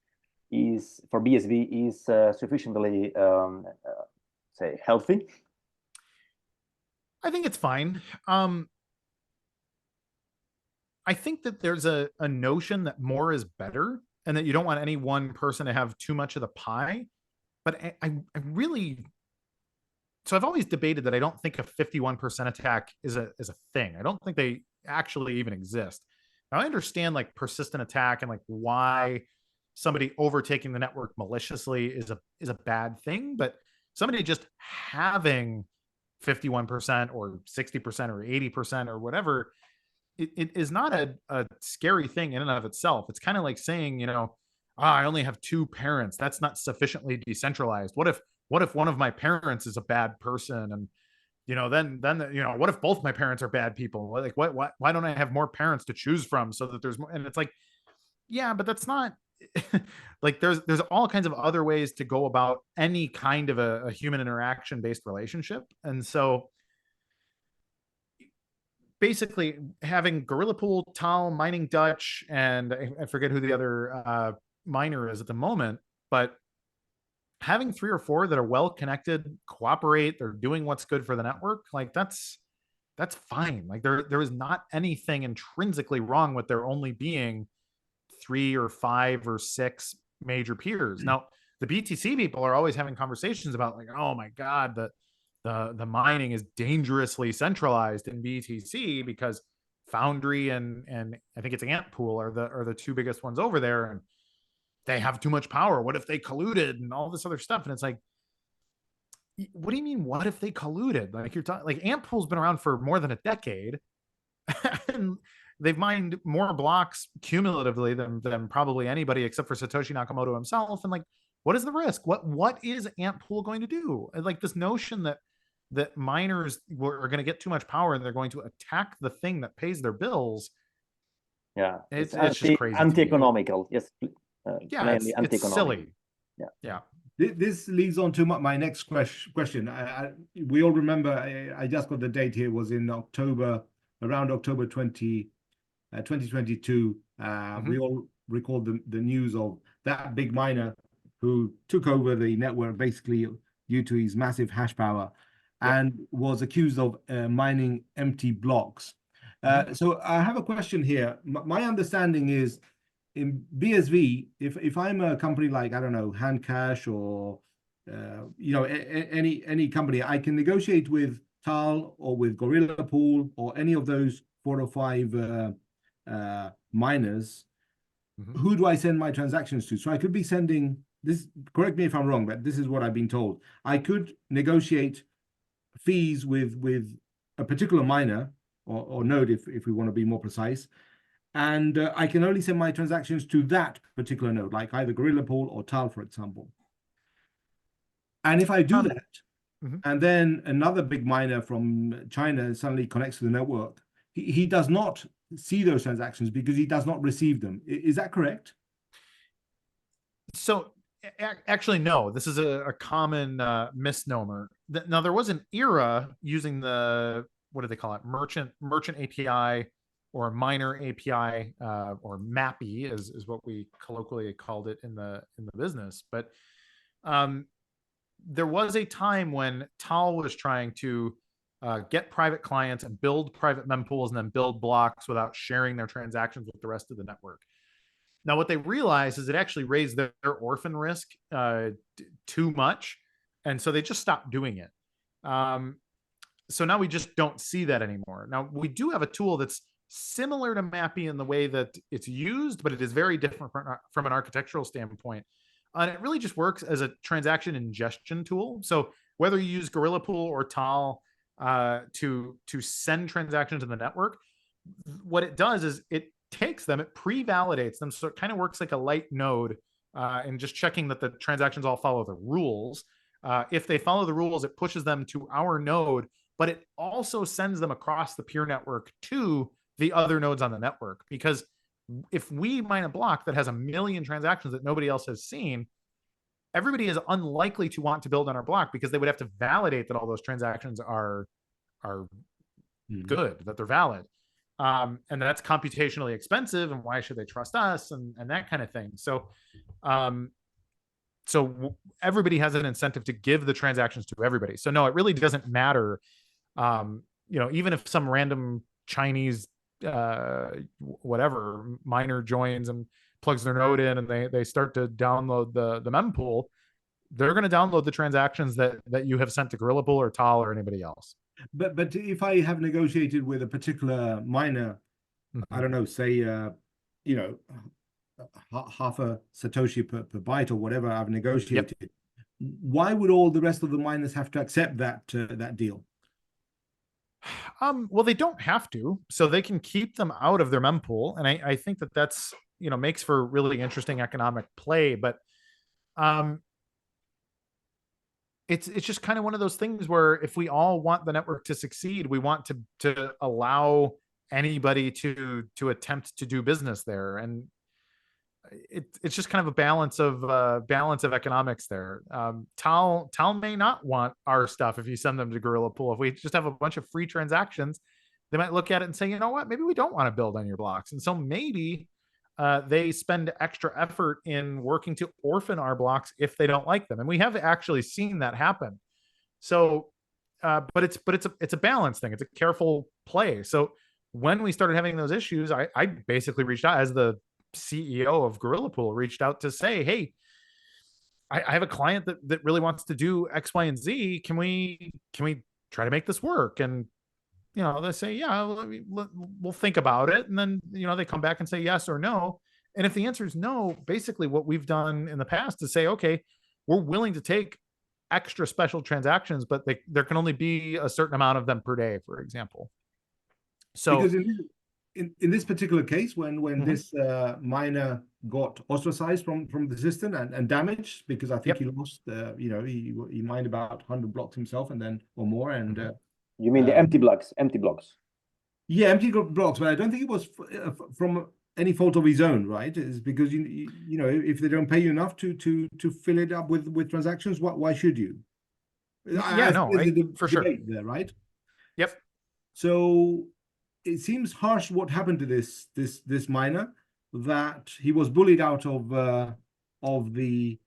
Speaker 3: is for BSV is sufficiently say healthy?
Speaker 2: I think it's fine. I think that there's a notion that more is better and that you don't want any one person to have too much of the pie. But I really, so I've always debated that I don't think a 51% attack is a thing. I don't think they actually even exist. Now I understand like persistent attack and like why somebody overtaking the network maliciously is a bad thing, but somebody just having 51% or 60% or 80% or whatever, it is not a scary thing in and of itself. It's kind of like saying, you know, I only have 2 parents. That's not sufficiently decentralized. What if what if one of my parents is a bad person? And, then, what if both my parents are bad people? Like, why don't I have more parents to choose from so that there's more? And it's like, yeah, but that's not like, there's all kinds of other ways to go about any kind of a human interaction based relationship. And so basically having Gorilla Pool, Tal, Mining Dutch, and I forget who the other miner is at the moment, but having 3 or 4 that are well connected, cooperate, they're doing what's good for the network, like that's fine. Like there is not anything intrinsically wrong with there only being 3 or 5 or 6 major peers. Now, the BTC people are always having conversations about like, oh my God, the mining is dangerously centralized in BTC because Foundry and I think it's Antpool are the 2 biggest ones over there, and they have too much power. What if they colluded and all this other stuff? And it's like, what do you mean? What if they colluded? Like, you're talking like Antpool's been around for more than a decade, and they've mined more blocks cumulatively than probably anybody except for Satoshi Nakamoto himself. And like, what is the risk? What is Antpool going to do? Like, this notion that miners are going to get too much power and they're going to attack the thing that pays their bills.
Speaker 3: Yeah,
Speaker 2: it's just crazy.
Speaker 3: Anti-economical. Yes.
Speaker 2: Yeah, it's silly. Yeah.
Speaker 1: This leads on to my next question. We all remember, I just got the date here, was in October, around October 2022. We all recall the news of that big miner who took over the network basically due to his massive hash power and was accused of mining empty blocks. So I have a question here. My understanding is, in BSV, if I'm a company like, I don't know, Handcash or any company, I can negotiate with Tal or with Gorilla Pool or any of those 4 or 5 miners. Who do I send my transactions to? So I could be sending this, correct me if I'm wrong, but this is what I've been told. I could negotiate fees with a particular miner or node, if we want to be more precise. And I can only send my transactions to that particular node, like either Gorilla Pool or Tal, for example. And if I do that, and then another big miner from China suddenly connects to the network, he does not see those transactions because he does not receive them. Is that correct?
Speaker 2: So actually, no, this is a common misnomer. Now, there was an era using the, what do they call it? Merchant API or miner API, or MAPI is what we colloquially called it in the business. But there was a time when Tal was trying to get private clients and build private mempools and then build blocks without sharing their transactions with the rest of the network. Now, what they realized is it actually raised their orphan risk too much. And so they just stopped doing it. So now we just don't see that anymore. Now, we do have a tool that's similar to MAPI in the way that it's used, but it is very different from an architectural standpoint. And it really just works as a transaction ingestion tool. So whether you use Gorilla Pool or Tal to send transactions to the network, what it does is it takes them, it pre-validates them. So it kind of works like a light node and just checking that the transactions all follow the rules. If they follow the rules, it pushes them to our node, but it also sends them across the peer network to the other nodes on the network. Because if we mine a block that has 1 million transactions that nobody else has seen, everybody is unlikely to want to build on our block because they would have to validate that all those transactions are good, that they're valid. And that's computationally expensive, and why should they trust us, and that kind of thing. So everybody has an incentive to give the transactions to everybody. So no, it really doesn't matter. Even if some random Chinese whatever miner joins and plugs their node in and they start to download the mempool, they're going to download the transactions that you have sent to Gorilla Pool or Tal or anybody else.
Speaker 1: But if I have negotiated with a particular miner, I don't know, say half a Satoshi per byte or whatever I've negotiated, why would all the rest of the miners have to accept that deal?
Speaker 2: Well, they don't have to, so they can keep them out of their mempool, and I think that's makes for really interesting economic play. But it's just kind of one of those things where if we all want the network to succeed, we want to allow anybody to attempt to do business there. And it's just kind of a balance of economics there. Tal may not want our stuff if you send them to Gorilla Pool. If we just have a bunch of free transactions, they might look at it and say, you know what, maybe we don't want to build on your blocks. And so maybe they spend extra effort in working to orphan our blocks if they don't like them. And we have actually seen that happen. So, but it's a balance thing. It's a careful play. So when we started having those issues, I basically reached out as the CEO of Gorilla Pool, reached out to say, hey, I have a client that really wants to do X, Y, and Z. Can we try to make this work? And they say, yeah, we'll think about it. And then, they come back and say yes or no. And if the answer is no, basically what we've done in the past is say, okay, we're willing to take extra special transactions, but there can only be a certain amount of them per day, for example. So
Speaker 1: because in this particular case, when this miner got ostracized from the system and damaged, because I think he lost, he mined about 100 blocks himself and then or more. And
Speaker 3: you mean the empty blocks?
Speaker 1: Yeah, empty blocks, but I don't think it was from any fault of his own, right? It's because if they don't pay you enough to fill it up with transactions, why should you?
Speaker 2: For sure.
Speaker 1: There, right?
Speaker 2: Yep.
Speaker 1: So it seems harsh what happened to this miner, that he was bullied out of the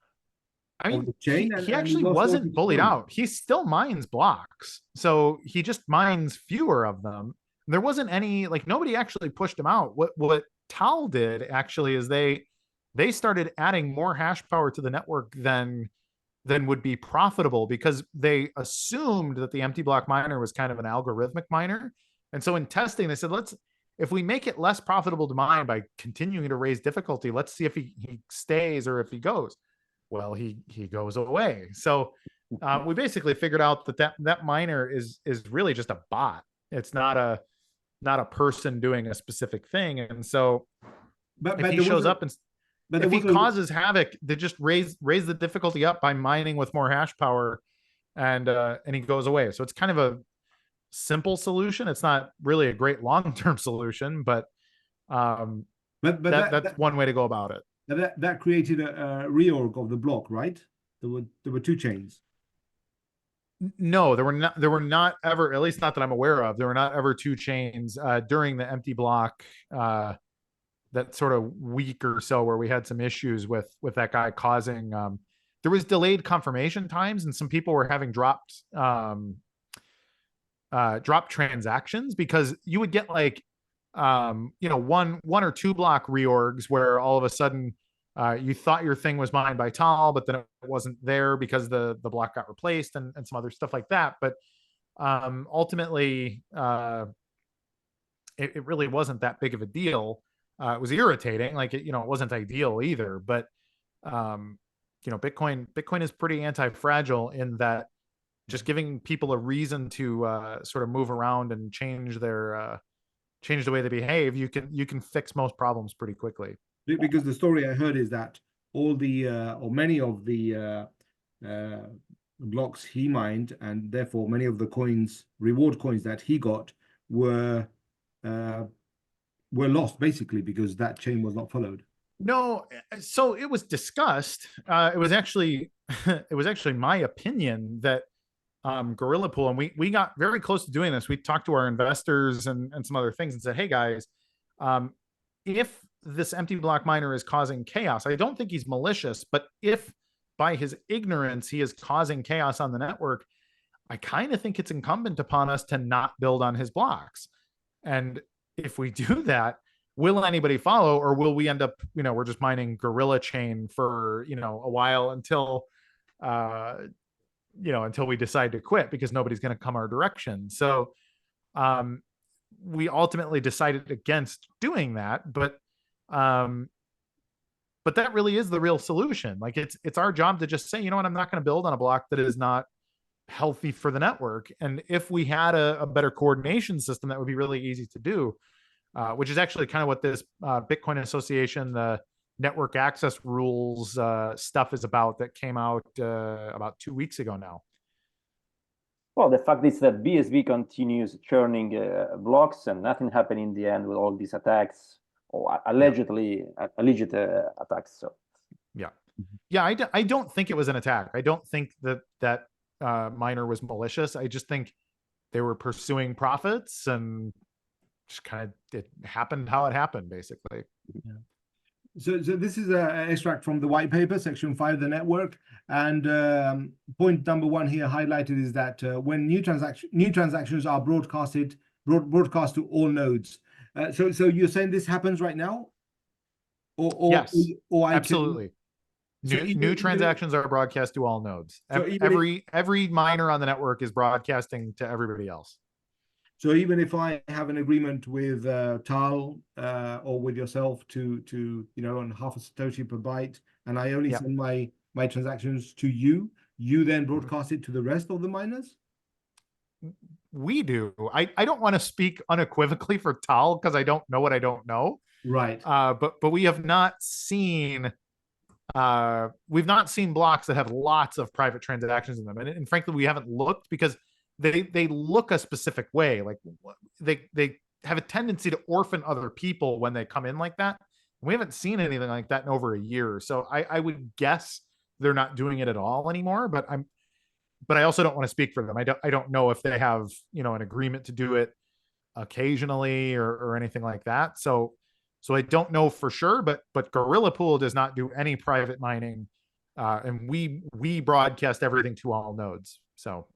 Speaker 1: chain.
Speaker 2: He actually wasn't bullied out. He still mines blocks. So he just mines fewer of them. There wasn't any, nobody actually pushed him out. What Tal did actually is they started adding more hash power to the network than would be profitable, because they assumed that the empty block miner was kind of an algorithmic miner. And so in testing, they said, if we make it less profitable to mine by continuing to raise difficulty, let's see if he stays or if he goes. Well, he goes away. So we basically figured out that miner is really just a bot. It's not a person doing a specific thing. And so if he shows up and if he causes havoc, they just raise the difficulty up by mining with more hash power, and he goes away. So it's kind of a simple solution. It's not really a great long-term solution, but that's one way to go about it.
Speaker 1: That created a reorg of the block, right? There were two chains.
Speaker 2: No, there were not ever, at least not that I'm aware of, there were not ever two chains during the empty block that sort of week or so where we had some issues with that guy causing there was delayed confirmation times, and some people were having dropped transactions, because you would get one or two block reorgs where all of a sudden you thought your thing was mined by Tal, but then it wasn't there because the block got replaced and some other stuff like that. But ultimately it really wasn't that big of a deal. It was irritating, it wasn't ideal either, but Bitcoin is pretty anti-fragile in that just giving people a reason to sort of move around and change the way they behave, you can fix most problems pretty quickly.
Speaker 1: Because the story I heard is that all the or many of the blocks he mined, and therefore many of the reward coins that he got were lost, basically because that chain was not followed.
Speaker 2: No, so it was discussed. It was actually my opinion that Gorilla Pool, and we got very close to doing this. We talked to our investors and some other things and said, hey guys, if this empty block miner is causing chaos, I don't think he's malicious, but if by his ignorance he is causing chaos on the network, I kind of think it's incumbent upon us to not build on his blocks. And if we do that, will anybody follow, or will we end up, we're just mining Gorilla Chain for, a while until we decide to quit because nobody's going to come our direction. So we ultimately decided against doing that, but that really is the real solution. It's our job to just say, you know what, I'm not going to build on a block that is not healthy for the network. And if we had a better coordination system, that would be really easy to do, which is actually kind of what this Bitcoin Association, the network access rules stuff is about, that came out about 2 weeks ago now.
Speaker 3: Well, the fact is that BSV continues churning blocks and nothing happened in the end with all these attacks or alleged attacks. So
Speaker 2: yeah, I don't think it was an attack. I don't think that miner was malicious. I just think they were pursuing profits and just kind of it happened how it happened, basically.
Speaker 1: Yeah. So this is an extract from the white paper, section 5 of the network, and point number 1 here highlighted is that when new transactions are broadcast to all nodes. So you're saying this happens right now,
Speaker 2: Yes,
Speaker 1: or
Speaker 2: absolutely. New transactions are broadcast to all nodes.
Speaker 1: So
Speaker 2: every miner on the network is broadcasting to everybody else.
Speaker 1: So even if I have an agreement with Tal or with yourself to on half a Satoshi per byte, and I only send my transactions to you, you then broadcast it to the rest of the miners?
Speaker 2: We do. I don't want to speak unequivocally for Tal because I don't know what I don't know.
Speaker 1: Right.
Speaker 2: But we have not seen we've not seen blocks that have lots of private transactions in them, and frankly we haven't looked because they look a specific way. Like they have a tendency to orphan other people when they come in like that. We haven't seen anything like that in over a year. So I would guess they're not doing it at all anymore, but I also don't want to speak for them. I don't know if they have, an agreement to do it occasionally or anything like that. So I don't know for sure, but Gorilla Pool does not do any private mining. And we broadcast everything to all nodes. So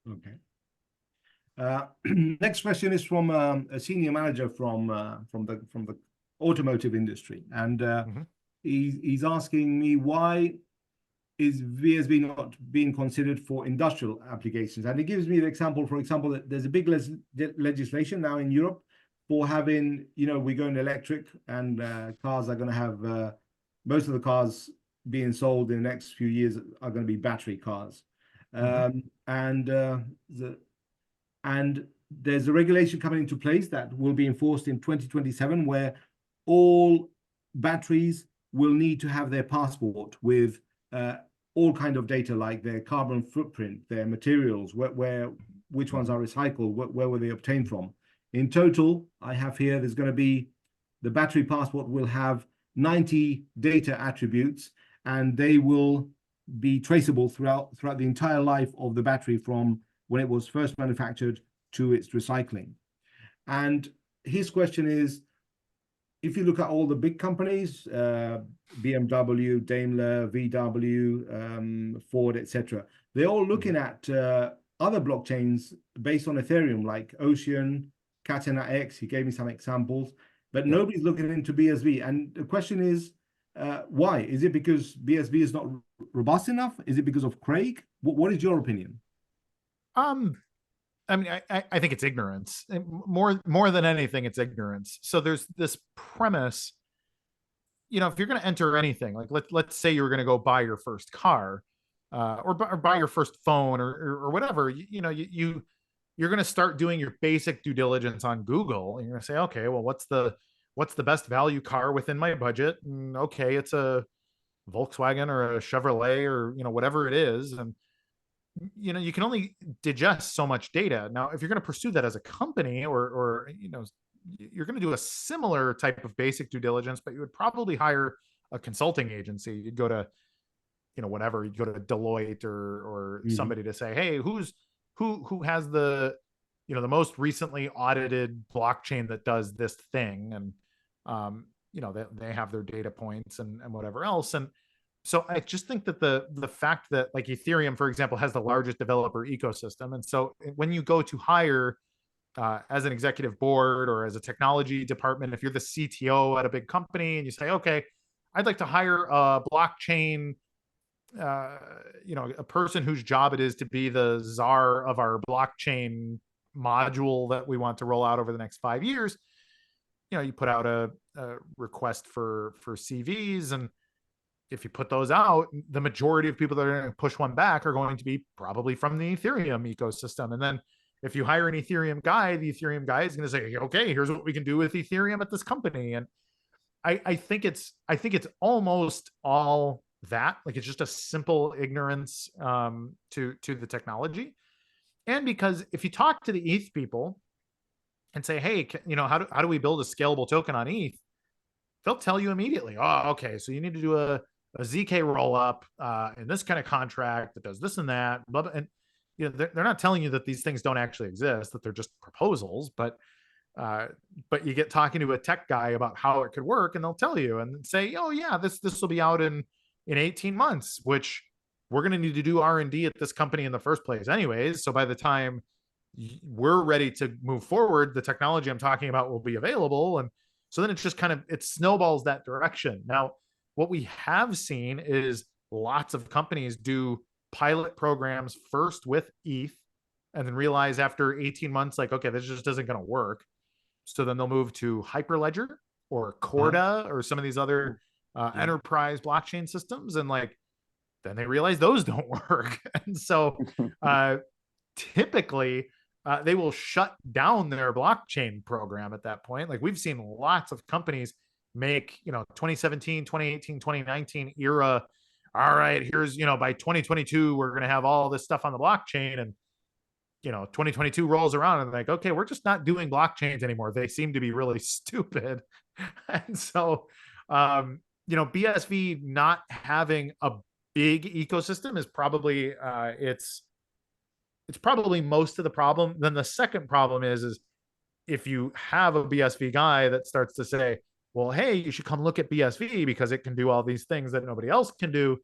Speaker 1: okay. Next question is from a senior manager from the automotive industry, and he's asking me, why is VSB not being considered for industrial applications? And he gives me the example, for example, that there's a big legislation now in Europe for having, we're going electric, and cars are going to have most of the cars being sold in the next few years are going to be battery cars, and there's a regulation coming into place that will be enforced in 2027, where all batteries will need to have their passport with all kind of data, like their carbon footprint, their materials, which ones are recycled, where were they obtained from. In total, I have here, there's going to be, the battery passport will have 90 data attributes, and they will be traceable throughout the entire life of the battery, from when it was first manufactured to its recycling. And his question is, if you look at all the big companies, BMW, Daimler, VW, Ford, etc., they're all looking at other blockchains based on Ethereum, like Ocean, Catena X. He gave me some examples, but nobody's looking into BSV. And the question is, why? Is it because BSV is not robust enough? Is it because of Craig? What is your opinion?
Speaker 2: I mean, I think it's ignorance. More than anything, it's ignorance. So there's this premise, if you're going to enter anything, like let's say you were going to go buy your first car, or buy your first phone, or whatever, you're going to start doing your basic due diligence on Google, and you're going to say, okay, well, what's the best value car within my budget? And okay, it's a Volkswagen or a Chevrolet or whatever it is, and you can only digest so much data. Now, if you're going to pursue that as a company, or you're going to do a similar type of basic due diligence, but you would probably hire a consulting agency. You'd go to, whatever, you'd go to Deloitte or somebody to say, hey, who has the, the most recently audited blockchain that does this thing. And, they have their data points and whatever else. And so I just think that the fact that, like, Ethereum, for example, has the largest developer ecosystem. And so when you go to hire as an executive board or as a technology department, if you're the CTO at a big company and you say, okay, I'd like to hire a blockchain, a person whose job it is to be the czar of our blockchain module that we want to roll out over the next 5 years, you put out a request for CVs, and if you put those out, the majority of people that are going to push one back are going to be probably from the Ethereum ecosystem. And then if you hire an Ethereum guy, the Ethereum guy is going to say, okay, here's what we can do with Ethereum at this company. And I think it's almost all that. Like, it's just a simple ignorance to the technology. And because if you talk to the ETH people and say, hey, how do we build a scalable token on ETH? They'll tell you immediately, oh, okay, so you need to do a ZK roll up in this kind of contract that does this and that, blah, blah. And they're not telling you that these things don't actually exist, that they're just proposals, but you get talking to a tech guy about how it could work, and they'll tell you and say, oh yeah, this will be out in 18 months, which we're going to need to do R&D at this company in the first place anyways. So by the time we're ready to move forward, the technology I'm talking about will be available. And so then it's just it snowballs that direction. Now, what we have seen is lots of companies do pilot programs first with ETH and then realize after 18 months, like, okay, this just isn't going to work. So then they'll move to Hyperledger or Corda or some of these other enterprise blockchain systems. And then they realize those don't work. And so typically they will shut down their blockchain program at that point. Like, we've seen lots of companies make, 2017, 2018, 2019 era. All right, here's, by 2022, we're going to have all this stuff on the blockchain. And 2022 rolls around and like, okay, we're just not doing blockchains anymore. They seem to be really stupid. And so, BSV not having a big ecosystem is probably, it's probably most of the problem. Then the second problem is if you have a BSV guy that starts to say, well, hey, you should come look at BSV because it can do all these things that nobody else can do.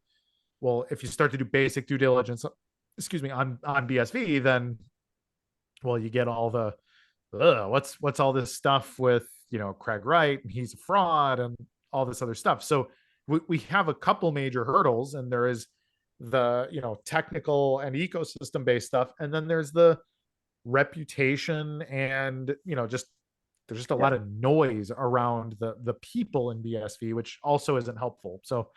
Speaker 2: Well, if you start to do basic due diligence, on BSV, then, well, you get all the, what's all this stuff with, Craig Wright, and he's a fraud and all this other stuff. So we have a couple major hurdles, and there is the, technical and ecosystem based stuff. And then there's the reputation and, there's just a lot of noise around the people in BSV, which also isn't helpful. So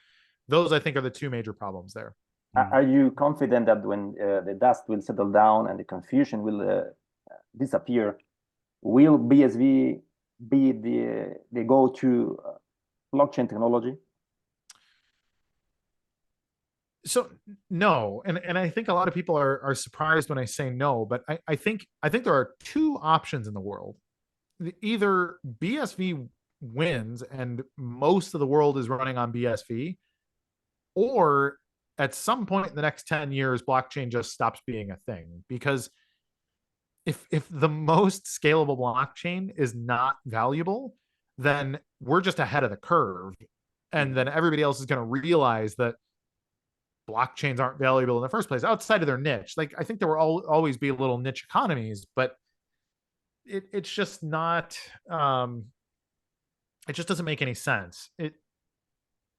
Speaker 2: those, I think, are the two major problems there.
Speaker 3: Are you confident that when the dust will settle down and the confusion will disappear, will BSV be the go-to blockchain technology?
Speaker 2: So no, and I think a lot of people are surprised when I say no, but I think there are two options in the world. Either BSV wins and most of the world is running on BSV, or at some point in the next 10 years, blockchain just stops being a thing. Because if the most scalable blockchain is not valuable, then we're just ahead of the curve. And then everybody else is going to realize that blockchains aren't valuable in the first place outside of their niche. Like, I think there will always be little niche economies, but it's just not, it just doesn't make any sense.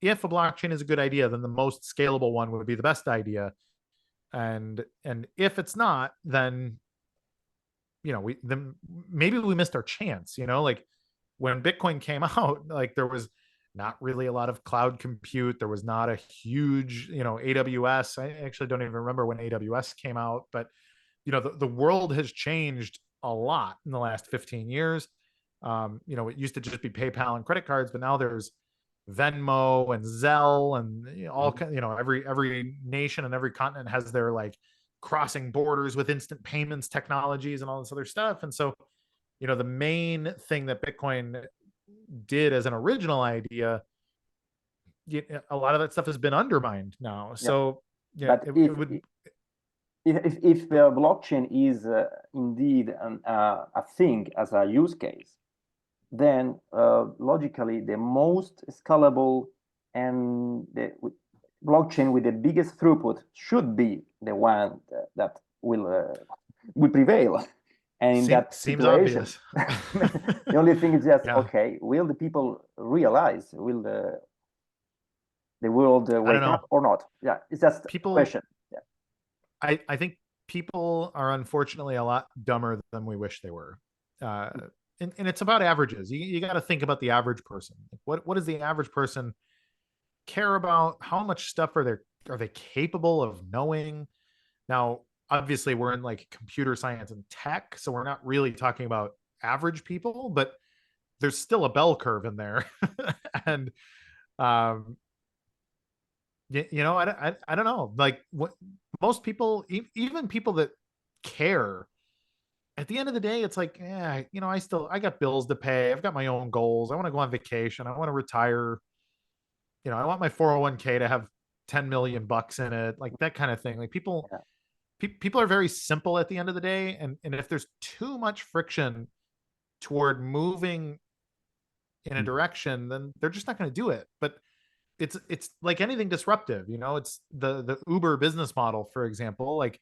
Speaker 2: If a blockchain is a good idea, then the most scalable one would be the best idea. And if it's not, then, then maybe we missed our chance, like when Bitcoin came out, like there was not really a lot of cloud compute. There was not a huge, AWS. I actually don't even remember when AWS came out, but, the world has changed a lot in the last 15 years. It used to just be PayPal and credit cards, but now there's Venmo and Zelle and all, every nation and every continent has their crossing borders with instant payments technologies and all this other stuff. And so, the main thing that Bitcoin did as an original idea, a lot of that stuff has been undermined now. So
Speaker 3: but if the blockchain is indeed a thing as a use case, then logically the most scalable and the blockchain with the biggest throughput should be the one that will prevail. And in that
Speaker 2: seems
Speaker 3: situation,
Speaker 2: obvious.
Speaker 3: the only thing is just, okay, will the people realize, will the world wake up or not? Yeah, it's just a question. Yeah.
Speaker 2: I think people are unfortunately a lot dumber than we wish they were. And it's about averages. You got to think about the average person. What does the average person care about? How much stuff are they capable of knowing? Now, obviously, we're in computer science and tech, so we're not really talking about average people, but there's still a bell curve in there. And I don't know. What most people, even people that care. At the end of the day, it's like, yeah, I got bills to pay. I've got my own goals. I want to go on vacation. I want to retire. I want my 401k to have 10 million bucks in it, like that kind of thing. Like people are very simple at the end of the day. And if there's too much friction toward moving in a direction, then they're just not going to do it. But it's like anything disruptive, it's the Uber business model, for example. Like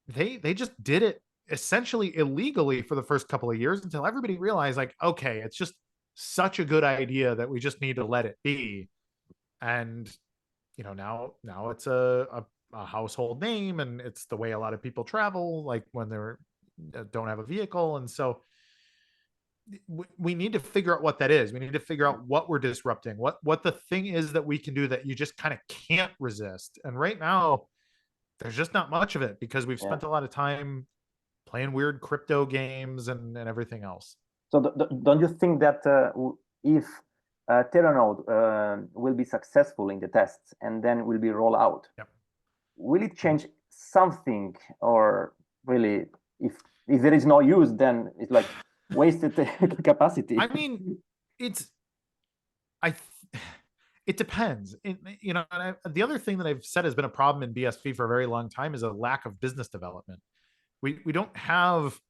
Speaker 2: they just did it essentially illegally for the first couple of years until everybody realized, like, okay, it's just such a good idea that we just need to let it be. And now it's a household name, and it's the way a lot of people travel, like when they're don't have a vehicle. And so we need to figure out what that is. We need to figure out what we're disrupting, what the thing is that we can do that you just kind of can't resist. And right now there's just not much of it, because we've spent a lot of time playing weird crypto games and everything else.
Speaker 3: So don't you think that if Terranode will be successful in the tests and then will be rolled out, will it change something? Or really, if there is no use, then it's like wasted capacity?
Speaker 2: I mean, it depends. The other thing that I've said has been a problem in BSV for a very long time is a lack of business development. We don't have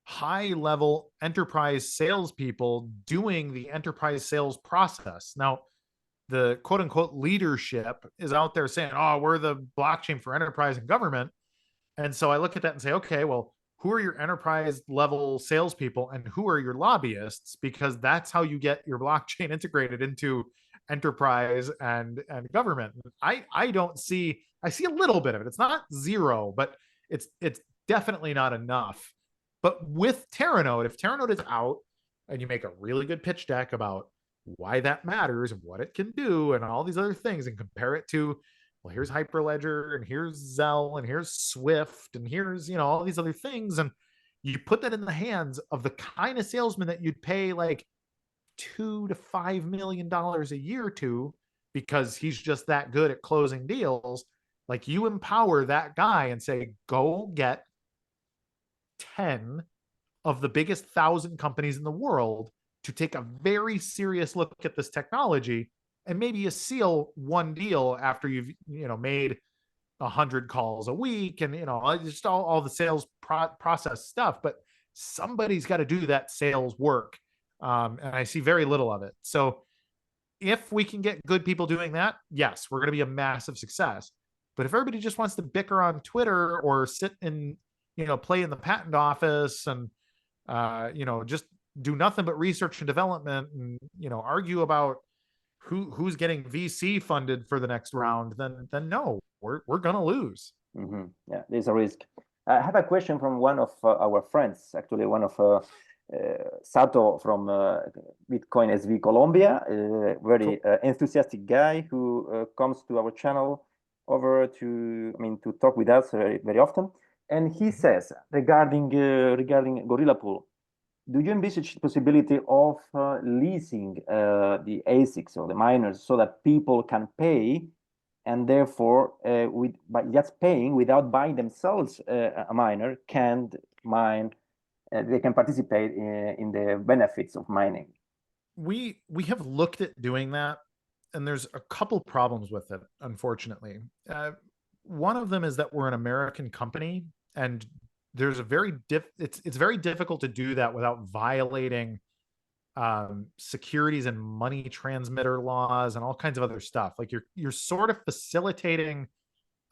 Speaker 2: high-level enterprise salespeople doing the enterprise sales process. Now, the quote-unquote leadership is out there saying, oh, we're the blockchain for enterprise and government. And so I look at that and say, okay, well, who are your enterprise level salespeople and who are your lobbyists? Because that's how you get your blockchain integrated into enterprise and government. I see a little bit of it. It's not zero, but it's definitely not enough. But with Terranode, if Terranode is out and you make a really good pitch deck about why that matters and what it can do and all these other things, and compare it to, well, here's Hyperledger and here's Zelle and here's Swift and here's, all these other things, and you put that in the hands of the kind of salesman that you'd pay like $2 to $5 million a year to, because he's just that good at closing deals. Like, you empower that guy and say, go get 10 of the biggest 1,000 companies in the world to take a very serious look at this technology, and maybe you seal one deal after you've made 100 calls a week and just all the sales process stuff. But somebody's got to do that sales work, and I see very little of it. So if we can get good people doing that, yes, we're going to be a massive success. But if everybody just wants to bicker on Twitter or sit and play in the patent office and just do nothing but research and development and argue about who's getting VC funded for the next round, then no, we're gonna lose.
Speaker 3: Yeah, there's a risk. I have a question from one of our friends, actually one of Sato from Bitcoin SV Colombia, a very enthusiastic guy who comes to our channel over to talk with us very, very often. And he says, regarding Gorilla Pool, do you envisage the possibility of leasing the ASICs or the miners so that people can pay, and therefore by just paying without buying themselves a miner, can mine? They can participate in the benefits of mining.
Speaker 2: We have looked at doing that, and there's a couple problems with it, unfortunately. One of them is that we're an American company, and there's it's very difficult to do that without violating securities and money transmitter laws and all kinds of other stuff. Like, you're sort of facilitating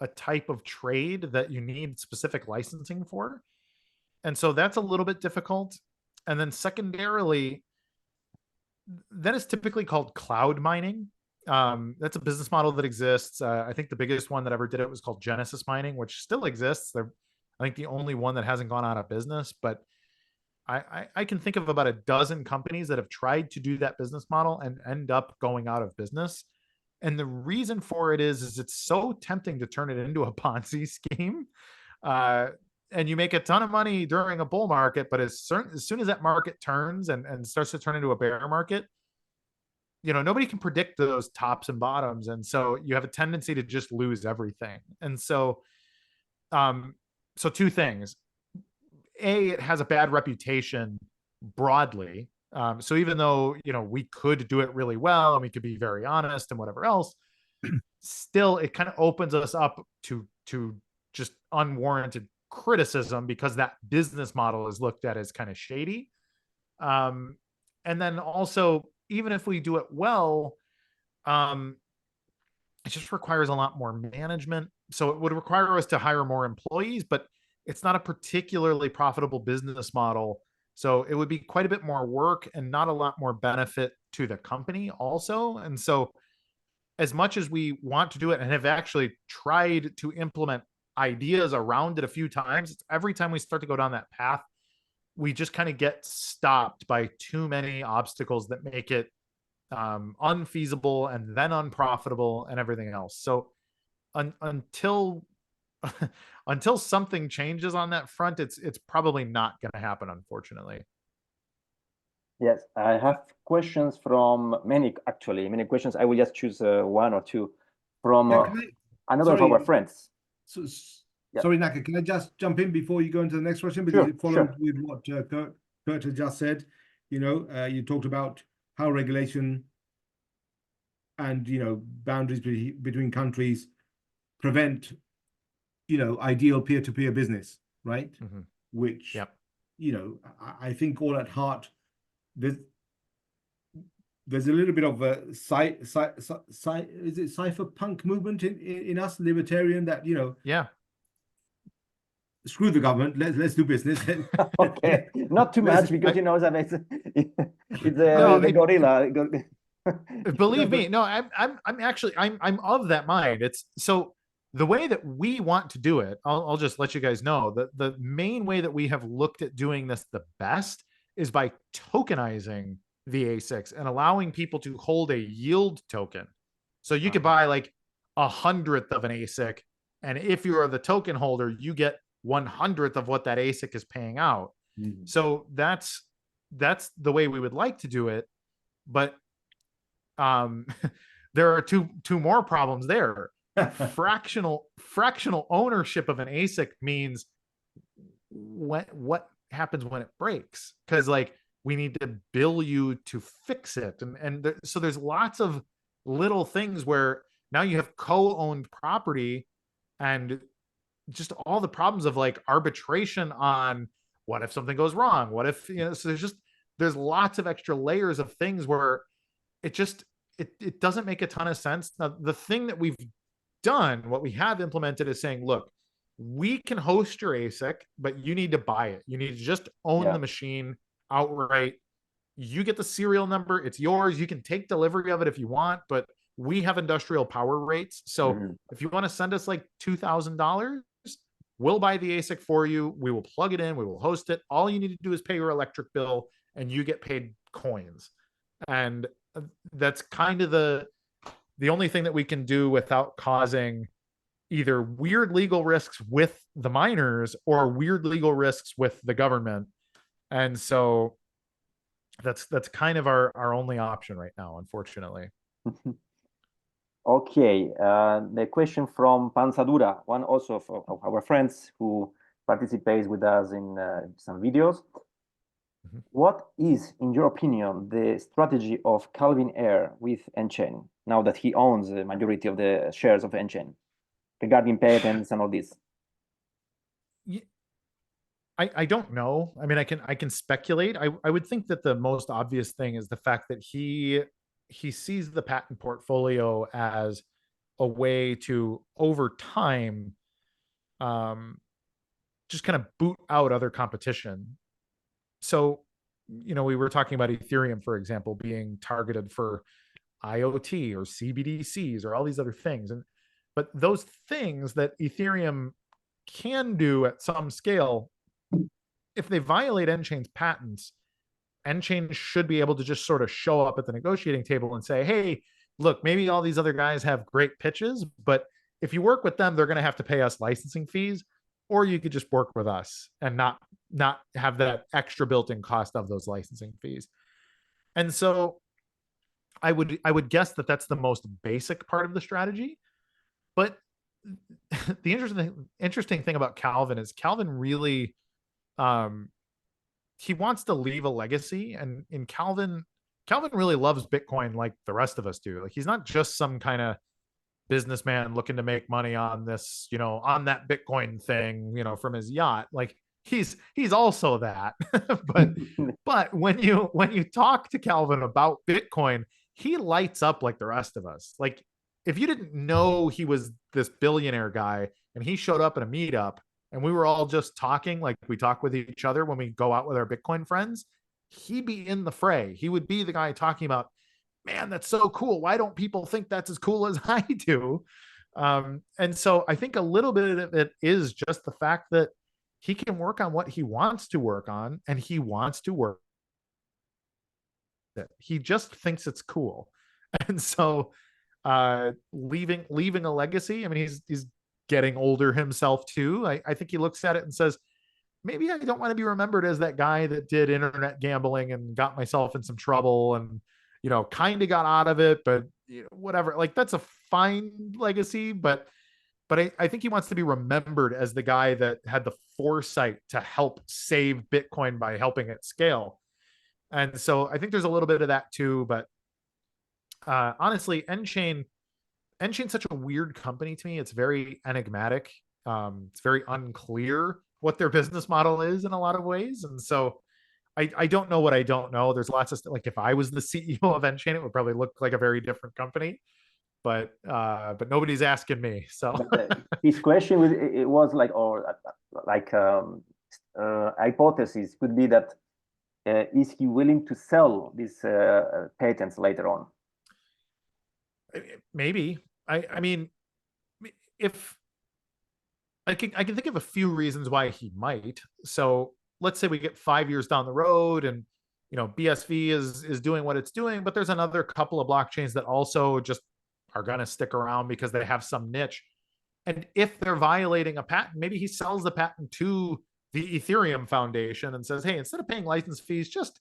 Speaker 2: a type of trade that you need specific licensing for. And so that's a little bit difficult. And then secondarily, that is typically called cloud mining. That's a business model that exists. I think the biggest one that ever did it was called Genesis Mining, which still exists. They're, I think, the only one that hasn't gone out of business. But I can think of about a dozen companies that have tried to do that business model and end up going out of business. And the reason for it is it's so tempting to turn it into a Ponzi scheme. And you make a ton of money during a bull market, but as soon as that market turns and starts to turn into a bear market, nobody can predict those tops and bottoms. And so you have a tendency to just lose everything. And so so two things. A, it has a bad reputation broadly. So even though, we could do it really well and we could be very honest and whatever else, still it kind of opens us up to just unwarranted criticism because that business model is looked at as kind of shady. And then also, even if we do it well, it just requires a lot more management. So it would require us to hire more employees, but it's not a particularly profitable business model. So it would be quite a bit more work and not a lot more benefit to the company also. And so as much as we want to do it and have actually tried to implement ideas around it a few times, every time we start to go down that path, we just kind of get stopped by too many obstacles that make it unfeasible and then unprofitable and everything else. So until until something changes on that front, it's probably not going to happen, unfortunately.
Speaker 3: Yes, I have questions from many questions. I will just choose one or two from another of our friends.
Speaker 1: Sorry, Naka, can I just jump in before you go into the next question? Because it follows with what Kurt has just said. You talked about how regulation and boundaries between countries prevent ideal peer-to-peer business, right?
Speaker 2: Mm-hmm.
Speaker 1: Which I think all at heart there's a little bit of a is it cypherpunk movement in us libertarian that screw the government, let's do business.
Speaker 3: Okay, not too much because that it's a gorilla.
Speaker 2: Believe me, no, I'm actually I'm of that mind. It's so the way that we want to do it, I'll just let you guys know that the main way that we have looked at doing this the best is by tokenizing the ASICs and allowing people to hold a yield token. So you could buy like 100th of an ASIC, and if you are the token holder, you get 100th of what that ASIC is paying out.
Speaker 3: Mm-hmm.
Speaker 2: So that's the way we would like to do it, but there are two more problems there. fractional ownership of an ASIC means what happens when it breaks, because like we need to bill you to fix it, and so there's lots of little things where now you have co-owned property and just all the problems of like arbitration on what if something goes wrong, what if so there's lots of extra layers of things where it doesn't make a ton of sense. Now the thing that we've done, what we have implemented is saying, look, we can host your ASIC, but you need to buy it. You need to just own the machine outright. You get the serial number. It's yours. You can take delivery of it if you want, but we have industrial power rates. So if you want to send us like $2,000, we'll buy the ASIC for you. We will plug it in. We will host it. All you need to do is pay your electric bill and you get paid coins. And that's kind of the only thing that we can do without causing either weird legal risks with the miners or weird legal risks with the government. And so that's kind of our only option right now, unfortunately.
Speaker 3: Okay, the question from Panzadura, one also of our friends who participates with us in some videos. What is, in your opinion, the strategy of Calvin Ayre with nChain, now that he owns the majority of the shares of nChain, regarding patents and all this?
Speaker 2: I don't know. I mean, I can speculate. I would think that the most obvious thing is the fact that he sees the patent portfolio as a way to, over time, just kind of boot out other competition. So, we were talking about Ethereum, for example, being targeted for IoT or CBDCs or all these other things. But those things that Ethereum can do at some scale, if they violate nChain's patents, nChain should be able to just sort of show up at the negotiating table and say, hey, look, maybe all these other guys have great pitches, but if you work with them, they're going to have to pay us licensing fees, or you could just work with us and not have that extra built-in cost of those licensing fees. And so I would guess that that's the most basic part of the strategy. But the interesting thing about Calvin is Calvin really he wants to leave a legacy, and in Calvin really loves Bitcoin like the rest of us do. Like, he's not just some kind of businessman looking to make money on this, on that Bitcoin thing, from his yacht. Like, he's also that. but when you talk to Calvin about Bitcoin, he lights up like the rest of us. Like, if you didn't know he was this billionaire guy and he showed up at a meetup and we were all just talking like we talk with each other when we go out with our Bitcoin friends, he'd be in the fray. He would be the guy talking about, man, that's so cool. Why don't people think that's as cool as I do? And so I think a little bit of it is just the fact that he can work on what he wants to work on, and he wants to work it. He just thinks it's cool. And so leaving a legacy, I mean, he's getting older himself too. I think he looks at it and says, maybe I don't want to be remembered as that guy that did internet gambling and got myself in some trouble and, kind of got out of it, but whatever. Like, that's a fine legacy, but I think he wants to be remembered as the guy that had the foresight to help save Bitcoin by helping it scale. And so I think there's a little bit of that too. But honestly, nChain's such a weird company to me. It's very enigmatic. It's very unclear what their business model is in a lot of ways. And so I don't know what I don't know. There's lots of stuff. Like, if I was the CEO of nChain, it would probably look like a very different company. But nobody's asking me. So
Speaker 3: his question was like, or like hypothesis could be that is he willing to sell these patents later on?
Speaker 2: Maybe. I mean, if I can think of a few reasons why he might. So let's say we get 5 years down the road and BSV is doing what it's doing, but there's another couple of blockchains that also just are going to stick around because they have some niche. And if they're violating a patent, maybe he sells the patent to the Ethereum Foundation and says, hey, instead of paying license fees, just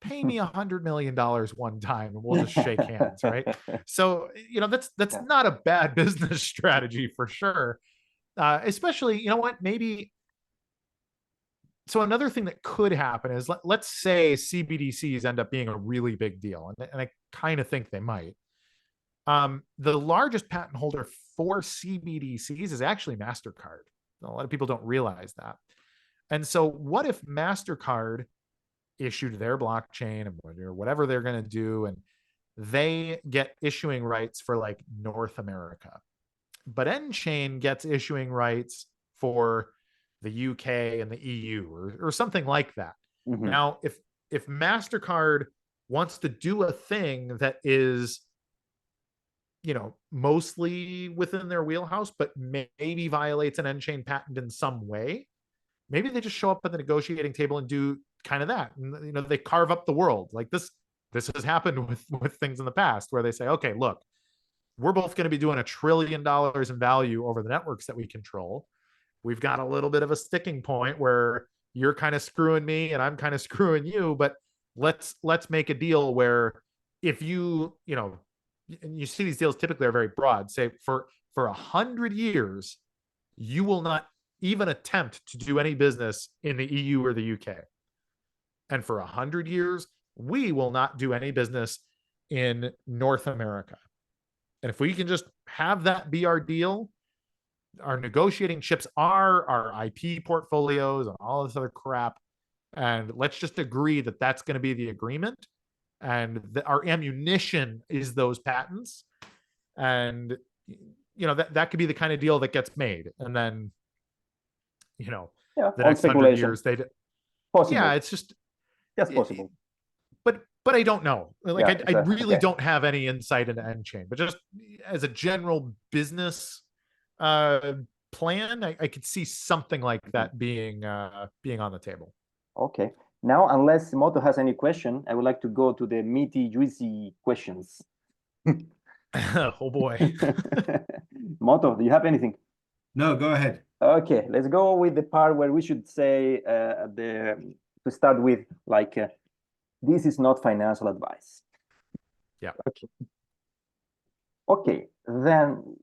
Speaker 2: pay me $100 million one time and we'll just shake hands, right? So, that's not a bad business strategy for sure. Especially, maybe. So another thing that could happen is, let's say CBDCs end up being a really big deal, and I kind of think they might. The largest patent holder for CBDCs is actually MasterCard. A lot of people don't realize that. And so what if MasterCard issued their blockchain or whatever they're going to do, and they get issuing rights for like North America, but nChain gets issuing rights for the UK and the EU or something like that. Mm-hmm. Now, if MasterCard wants to do a thing that is, mostly within their wheelhouse, but maybe violates an nChain patent in some way, maybe they just show up at the negotiating table and do kind of that. And, they carve up the world. Like, this has happened with things in the past where they say, okay, look, we're both going to be doing $1 trillion in value over the networks that we control. We've got a little bit of a sticking point where you're kind of screwing me and I'm kind of screwing you, but let's make a deal where if you see these deals typically are very broad. Say for 100 years, you will not even attempt to do any business in the EU or the UK. And for 100 years, we will not do any business in North America. And if we can just have that be our deal, our negotiating chips are our IP portfolios and all this other crap. And let's just agree that that's going to be the agreement. And our ammunition is those patents. And, that could be the kind of deal that gets made. And then, the next 100 years, it's just.
Speaker 3: That's possible.
Speaker 2: But I don't know. Like, I really don't have any insight into nChain. But just as a general business plan, I could see something like that being on the table.
Speaker 3: Okay. Now, unless Moto has any question, I would like to go to the meaty, juicy questions.
Speaker 2: Oh boy.
Speaker 3: Moto, do you have anything?
Speaker 1: No, go ahead.
Speaker 3: Okay, let's go with the part where we should say to start with, like, this is not financial advice.
Speaker 2: Yeah.
Speaker 3: Okay. Okay. Then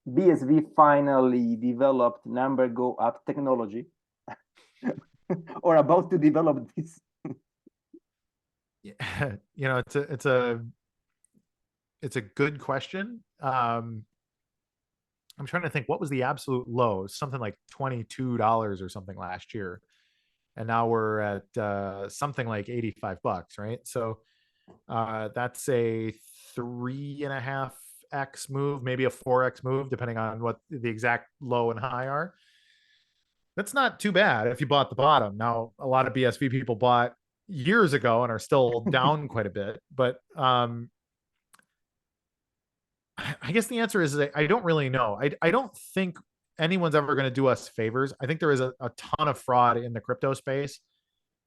Speaker 3: BSV finally developed number go up technology, or about to develop this?
Speaker 2: It's a good question. I'm trying to think, what was the absolute low? Something like $22 or something last year, and now we're at something like $85, right? So that's a 3.5x move, maybe a 4x move, depending on what the exact low and high are. That's not too bad if you bought the bottom. Now, a lot of BSV people bought years ago and are still down quite a bit, but I guess the answer is that I don't really know. I don't think anyone's ever going to do us favors. I think there is a ton of fraud in the crypto space,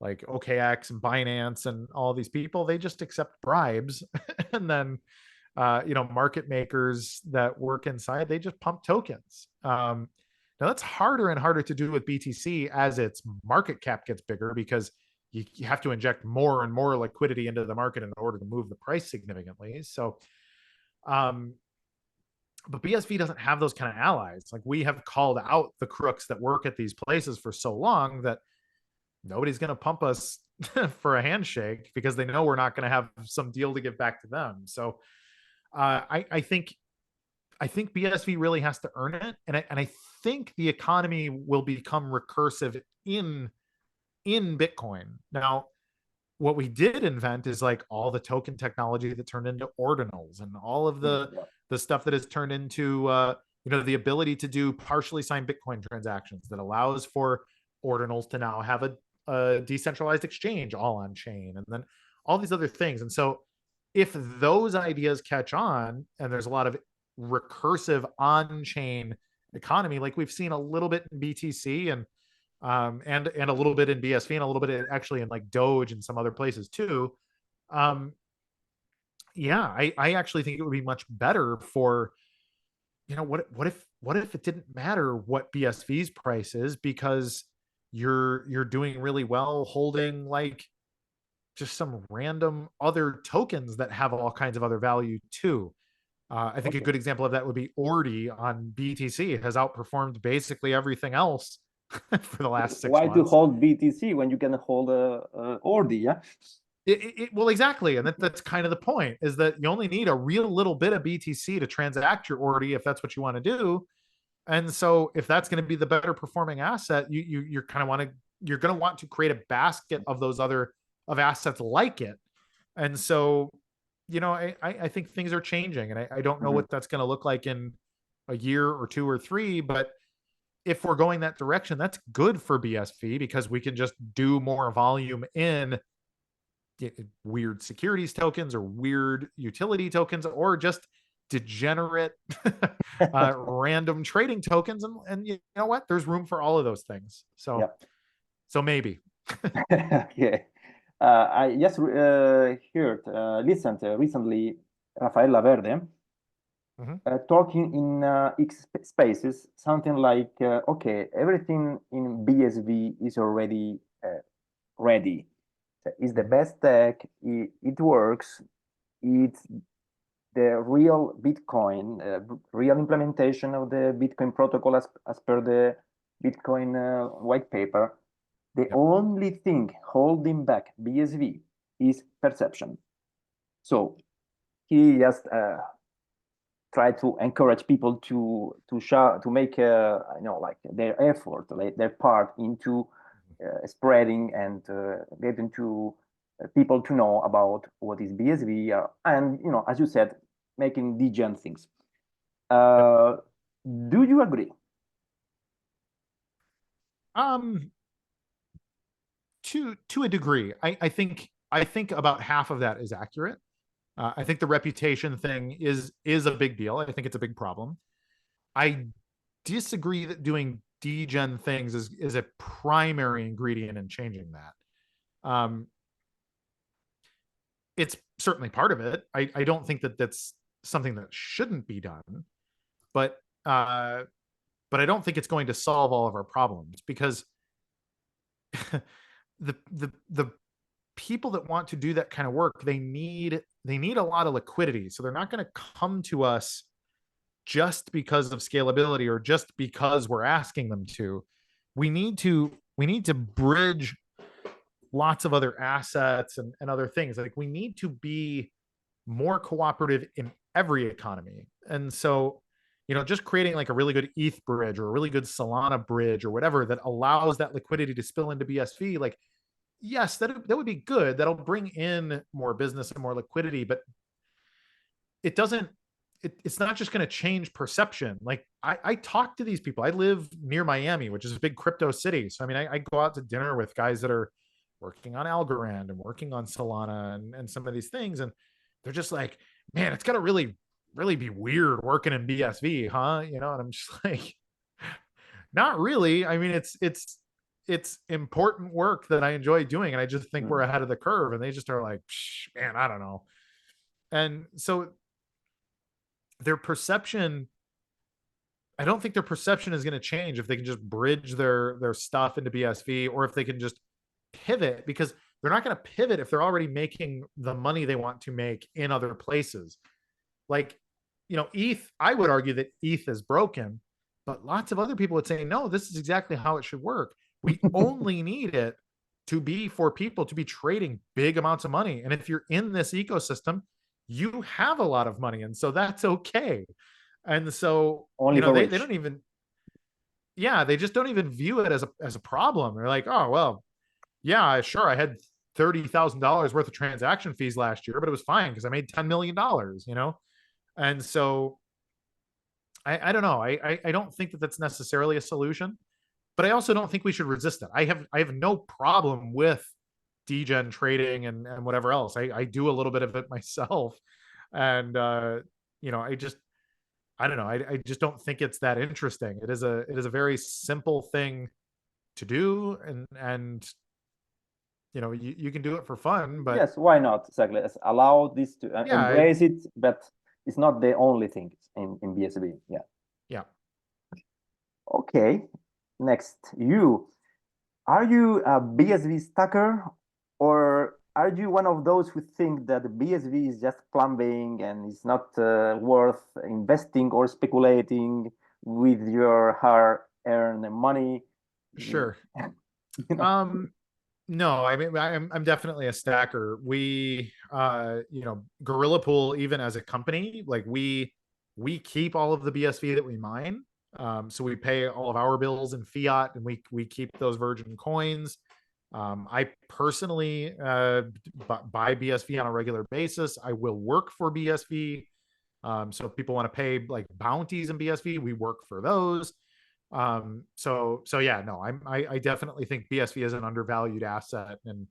Speaker 2: like OKX and Binance and all these people. They just accept bribes, and then market makers that work inside, they just pump tokens. Now that's harder and harder to do with BTC as its market cap gets bigger, because you have to inject more and more liquidity into the market in order to move the price significantly. So but BSV doesn't have those kind of allies. Like, we have called out the crooks that work at these places for so long that nobody's going to pump us for a handshake, because they know we're not going to have some deal to give back to them. So I think BSV really has to earn it, and I think the economy will become recursive in Bitcoin. Now, what we did invent is like all the token technology that turned into ordinals, and all of the stuff that has turned into the ability to do partially signed Bitcoin transactions that allows for ordinals to now have a decentralized exchange all on chain, and then all these other things. And so if those ideas catch on, and there's a lot of recursive on-chain economy, like we've seen a little bit in BTC and a little bit in BSV, and a little bit actually in like Doge and some other places too. I actually think it would be much better for, what if it didn't matter what BSV's price is, because you're doing really well holding like just some random other tokens that have all kinds of other value too. I think a good example of that would be Ordi on BTC. It has outperformed basically everything else for the last 6 months.
Speaker 3: Why to hold BTC when you can hold Ordi? Yeah.
Speaker 2: Well, exactly. And that's kind of the point, is that you only need a real little bit of BTC to transact your Ordi if that's what you want to do. And so if that's going to be the better performing asset, you're going to want to create a basket of those other assets like it. And so, I think things are changing, and I don't know what that's going to look like in a year or 2 or 3, but if we're going that direction, that's good for BSV, because we can just do more volume in weird securities tokens or weird utility tokens, or just degenerate random trading tokens. And you know what? There's room for all of those things. So, so maybe.
Speaker 3: Okay. I just listened recently Rafael Laverde talking in X Spaces, something like, okay, everything in BSV is already ready. It's the best tech, it works, it's the real Bitcoin, real implementation of the Bitcoin protocol as per the Bitcoin white paper. The only thing holding back BSV is perception. So he just tried to encourage people to make like their effort, like their part into spreading and getting to people to know about what is BSV, and as you said, making degen things. Do you agree?
Speaker 2: To a degree. I think about half of that is accurate. I think the reputation thing is a big deal. I think it's a big problem. I disagree that doing degen things is a primary ingredient in changing that. It's certainly part of it. I don't think that that's something that shouldn't be done, but I don't think it's going to solve all of our problems, because the people that want to do that kind of work, they need a lot of liquidity. So they're not going to come to us just because of scalability or just because we're asking them to. We need to bridge lots of other assets and other things. Like, we need to be more cooperative in every economy. And so, just creating like a really good ETH bridge or a really good Solana bridge or whatever that allows that liquidity to spill into BSV, like, yes, that would be good. That'll bring in more business and more liquidity, but it doesn't, it's not just going to change perception. Like, I talk to these people. I live near Miami, which is a big crypto city. So, I mean, I go out to dinner with guys that are working on Algorand and working on Solana and some of these things. And they're just like, man, it's got to really, really be weird working in BSV, huh? And I'm just like, not really. I mean, it's important work that I enjoy doing. And I just think we're ahead of the curve. And they just are like, man, I don't know. And so their perception, I don't think their perception is going to change if they can just bridge their stuff into BSV, or if they can just pivot, because they're not going to pivot if they're already making the money they want to make in other places. Like, ETH, I would argue that ETH is broken, but lots of other people would say, no, this is exactly how it should work. We only need it to be for people to be trading big amounts of money. And if you're in this ecosystem, you have a lot of money. And so that's okay. And so, they don't even, they just don't even view it as a problem. They're like, oh, well, yeah, sure, I had $30,000 worth of transaction fees last year, but it was fine because I made $10 million, And so I don't know. I don't think that that's necessarily a solution, but I also don't think we should resist it. I have no problem with degen trading and whatever else. I do a little bit of it myself. And, I don't know. I just don't think it's that interesting. It is a very simple thing to do. And you can do it for fun, but
Speaker 3: yes, why not? Exactly. Let's allow this to embrace it, but it's not the only thing in BSV. Yeah. Okay. Next, are you a BSV stacker, or are you one of those who think that BSV is just plumbing and it's not worth investing or speculating with your hard-earned money?
Speaker 2: Sure. No, I mean, I'm definitely a stacker. We, Gorilla Pool, even as a company, like we keep all of the BSV that we mine. So we pay all of our bills in fiat, and we keep those virgin coins. I personally buy BSV on a regular basis. I will work for BSV. So if people want to pay like bounties in BSV, we work for those. So yeah, no, I definitely think BSV is an undervalued asset, and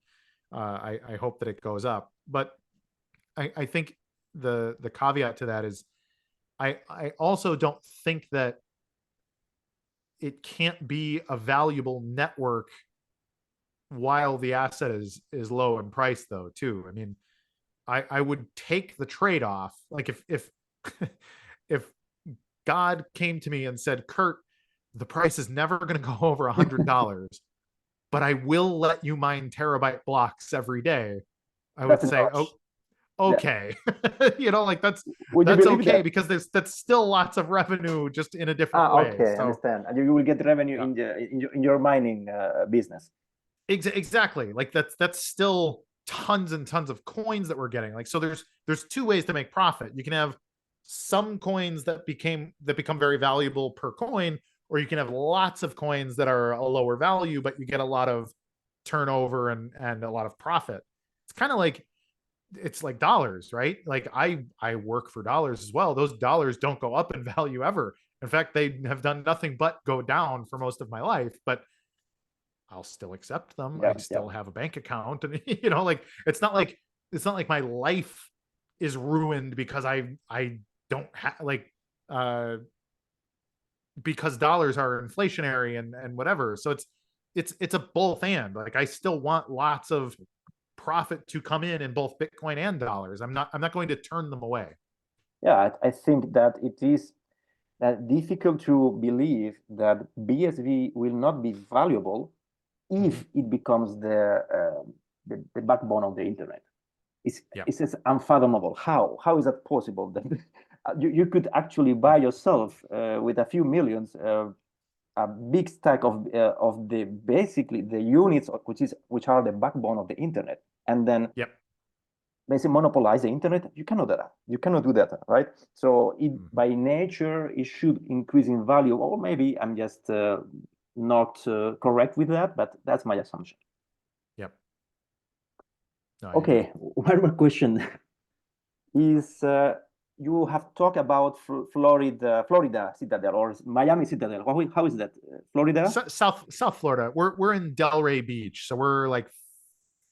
Speaker 2: I hope that it goes up. But I think the caveat to that is I also don't think that it can't be a valuable network while the asset is low in price, though, too. I mean, I would take the trade-off. Like if if God came to me and said, Kurt, the price is never going to go over $100, but I will let you mine terabyte blocks every day, I would say, oh, okay. Like that's okay that? Because that's still lots of revenue, just in a different way.
Speaker 3: Okay, so, understand. And you will get revenue in your mining business.
Speaker 2: Exactly. Like that's still tons and tons of coins that we're getting. Like, so there's two ways to make profit. You can have some coins that become very valuable per coin, or you can have lots of coins that are a lower value, but you get a lot of turnover and a lot of profit. It's kind of like, it's like dollars, right? Like I work for dollars as well. Those dollars don't go up in value ever. In fact, they have done nothing but go down for most of my life, but I'll still accept them. I still have a bank account, and like it's not like my life is ruined because I don't have because dollars are inflationary and whatever. So it's a both and. Like, I still want lots of profit to come in both Bitcoin and dollars. I'm not going to turn them away.
Speaker 3: Yeah, I think that it is difficult to believe that BSV will not be valuable if it becomes the backbone of the internet. It's unfathomable. How is that possible? That you could actually buy yourself with a few millions a big stack of the basically the units which are the backbone of the internet, and then basically monopolize the internet. You cannot do that. You cannot do that, right? So it by nature it should increase in value, or maybe I'm just not correct with that, but that's my assumption.
Speaker 2: Yep. No,
Speaker 3: okay, one more question is you have talked about Florida Citadel or Miami Citadel. How is that? Florida?
Speaker 2: South Florida. We're in Delray Beach, so we're like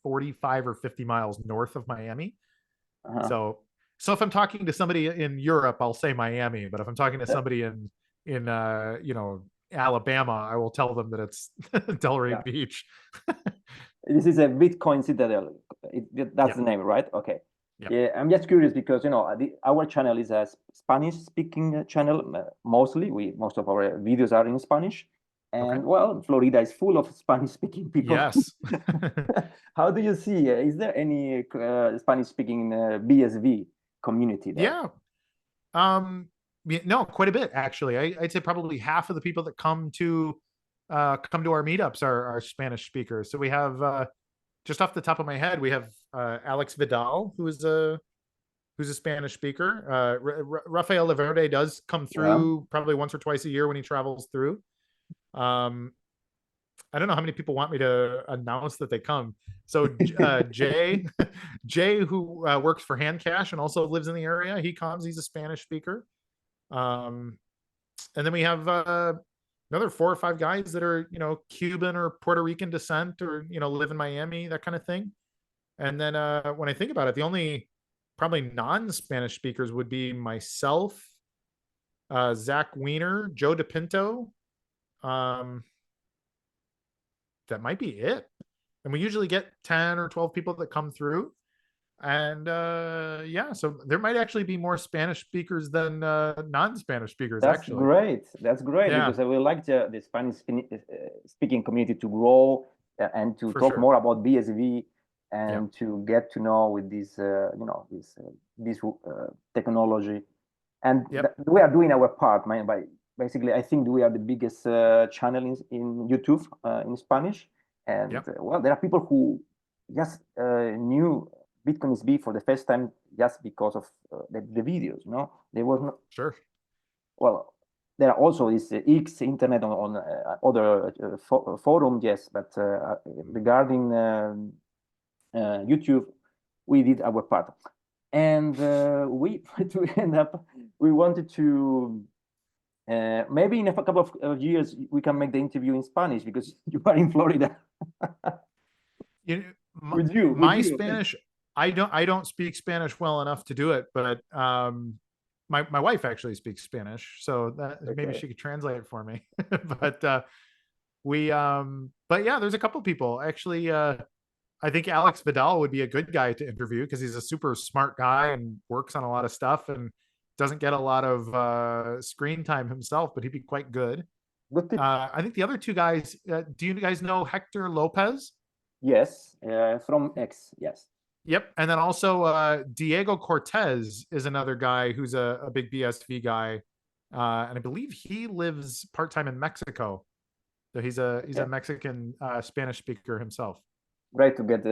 Speaker 2: 45 or 50 miles north of Miami. So if I'm talking to somebody in Europe, I'll say Miami, but if I'm talking to somebody in you know, Alabama, I will tell them that it's Delray Beach.
Speaker 3: This is a Bitcoin Citadel. That's the name, right? Okay. Yeah, I'm just curious because, you know, our channel is a Spanish-speaking channel. Mostly, most of our videos are in Spanish, and well, Florida is full of Spanish-speaking people.
Speaker 2: Yes.
Speaker 3: How do you see? Is there any Spanish-speaking BSV community there?
Speaker 2: Yeah. No, quite a bit actually. I'd say probably half of the people that come to our meetups are Spanish speakers. So we have just off the top of my head, we have Alex Vidal, who's a Spanish speaker. Rafael Laverde does come through probably once or twice a year when he travels through. I don't know how many people want me to announce that they come. So Jay, who works for Handcash and also lives in the area, he comes. He's a Spanish speaker. And then we have another 4 or 5 guys that are, you know, Cuban or Puerto Rican descent, or, you know, live in Miami, that kind of thing. And then when I think about it, the only probably non-Spanish speakers would be myself, Zach Wiener, Joe DePinto. That might be it. And we usually get 10 or 12 people that come through. And yeah, so there might actually be more Spanish speakers than non-Spanish speakers.
Speaker 3: That's great. That's great, because I would like the Spanish speaking community to grow and to talk more about BSV and to get to know with this, you know, this technology. And we are doing our part. By basically, I think we are the biggest channel in YouTube in Spanish. And well, there are people who just knew Bitcoin is B for the first time just because of the videos, you know. They were not well. There are also this X internet on other forum, yes, but regarding YouTube, we did our part, and we to end up. We wanted to maybe in a couple of years we can make the interview in Spanish because you are in Florida.
Speaker 2: My Spanish. I don't speak Spanish well enough to do it, but my wife actually speaks Spanish, so that maybe she could translate it for me. But but yeah, there's a couple people actually. I think Alex Vidal would be a good guy to interview because he's a super smart guy and works on a lot of stuff and doesn't get a lot of screen time himself, but he'd be quite good. I think the other 2 guys. Do you guys know Hector Lopez?
Speaker 3: Yes, from X. Yes.
Speaker 2: Yep. And then also Diego Cortez is another guy who's a big BSV guy. And I believe he lives part-time in Mexico. So he's a Mexican Spanish speaker himself.
Speaker 3: Great to get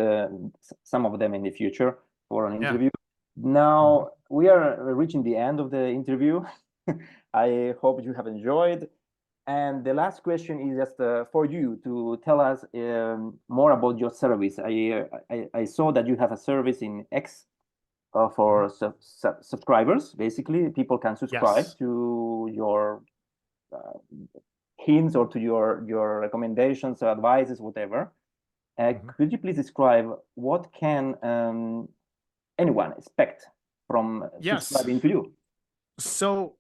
Speaker 3: some of them in the future for an interview. Now we are reaching the end of the interview. I hope you have enjoyed. And the last question is just for you to tell us more about your service. I saw that you have a service in X for subscribers. Basically, people can subscribe to your hints or to your recommendations or advices, whatever. Could you please describe what can anyone expect from subscribing to you?
Speaker 2: So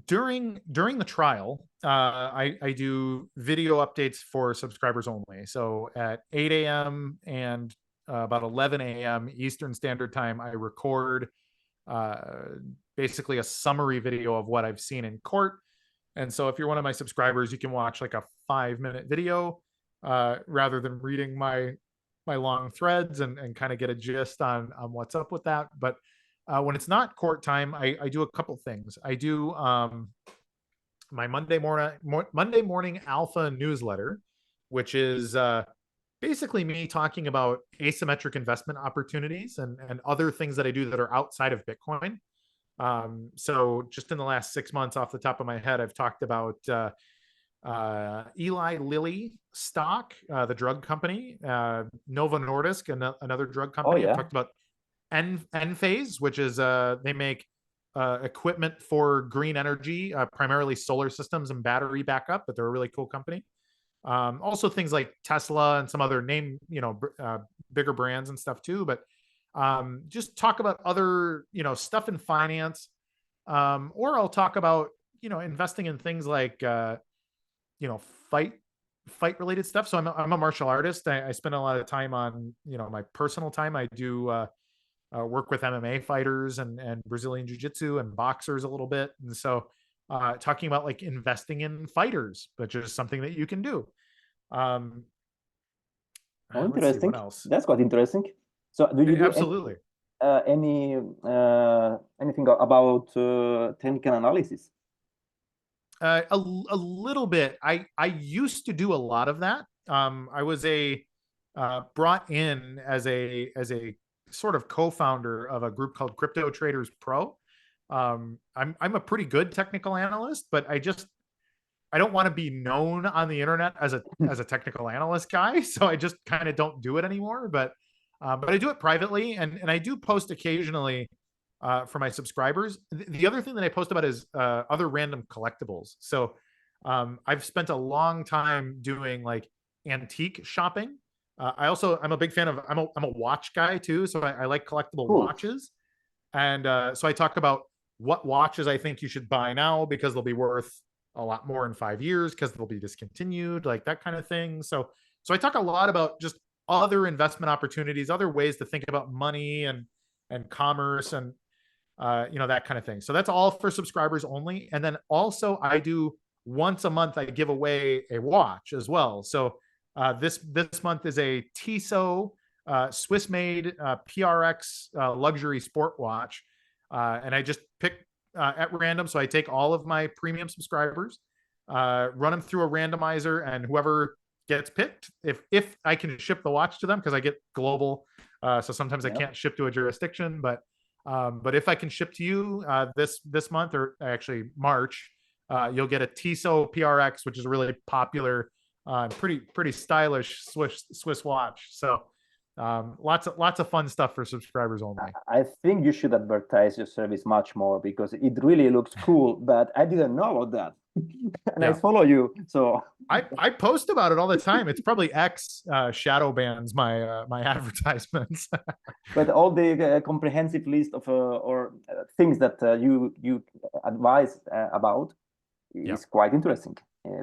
Speaker 2: during the trial, I do video updates for subscribers only. So at 8 a.m. and about 11 a.m. Eastern Standard Time, I record basically a summary video of what I've seen in court. And so if you're one of my subscribers, you can watch like a 5-minute video rather than reading my long threads and kind of get a gist on what's up with that. But When it's not court time, I do a couple things. I do my Monday morning alpha newsletter, which is basically me talking about asymmetric investment opportunities and other things that I do that are outside of Bitcoin. So just in the last 6 months, off the top of my head, I've talked about Eli Lilly stock, the drug company, Novo Nordisk, another drug company.
Speaker 3: yeah.
Speaker 2: I've talked about Enphase, which is they make equipment for green energy, primarily solar systems and battery backup, but they're a really cool company. Also things like Tesla and some other bigger brands and stuff too, but just talk about other, stuff in finance. Or I'll talk about, investing in things like, fight related stuff. So I'm a martial artist. I spend a lot of time on, my personal time. I do work with MMA fighters and Brazilian jiu-jitsu and boxers a little bit. And so talking about like investing in fighters, which is something that you can do.
Speaker 3: Interesting.
Speaker 2: What else?
Speaker 3: That's quite interesting. So do you do
Speaker 2: Absolutely.
Speaker 3: anything about technical analysis?
Speaker 2: A little bit. I used to do a lot of that. I was brought in as a sort of co-founder of a group called Crypto Traders Pro. I'm a pretty good technical analyst, but I don't want to be known on the internet as a technical analyst guy. So I just kind of don't do it anymore. But I do it privately, and I do post occasionally for my subscribers. The other thing that I post about is other random collectibles. So I've spent a long time doing like antique shopping. I'm a big fan of, I'm a watch guy too. So I like collectible watches. And so I talk about what watches I think you should buy now because they'll be worth a lot more in 5 years because they'll be discontinued, like that kind of thing. So I talk a lot about just other investment opportunities, other ways to think about money and commerce and, that kind of thing. So that's all for subscribers only. And then also I do once a month, I give away a watch as well. So this month is a Tissot Swiss-made PRX luxury sport watch, and I just pick at random. So I take all of my premium subscribers, run them through a randomizer, and whoever gets picked, if I can ship the watch to them, because I get global, so sometimes I can't ship to a jurisdiction, but if I can ship to you this month, or actually March, you'll get a Tissot PRX, which is a really popular, pretty stylish Swiss watch. So lots of fun stuff for subscribers only.
Speaker 3: I think you should advertise your service much more because it really looks cool, but I didn't know about that. And I follow you, so
Speaker 2: I post about it all the time. It's probably X shadow bans my advertisements.
Speaker 3: But all the comprehensive list of things that you advise about is quite interesting,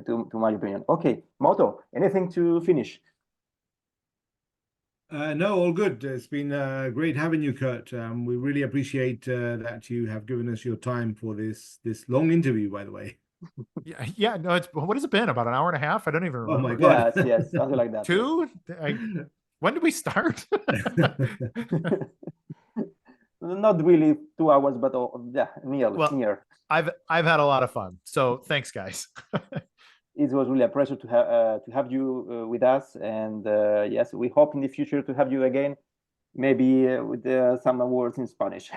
Speaker 3: to my opinion. Okay, Moto, anything to finish?
Speaker 1: No, all good. It's been great having you, Kurt. We really appreciate that you have given us your time for this long interview, by the way.
Speaker 2: Yeah. No, what has it been? About an hour and a half? I don't even remember.
Speaker 1: Oh my God.
Speaker 3: Yes, something like that.
Speaker 2: 2? When did we start?
Speaker 3: Not really 2 hours, but near.
Speaker 2: I've had a lot of fun. So thanks, guys.
Speaker 3: It was really a pleasure to have you with us, and yes, we hope in the future to have you again, maybe with some words in Spanish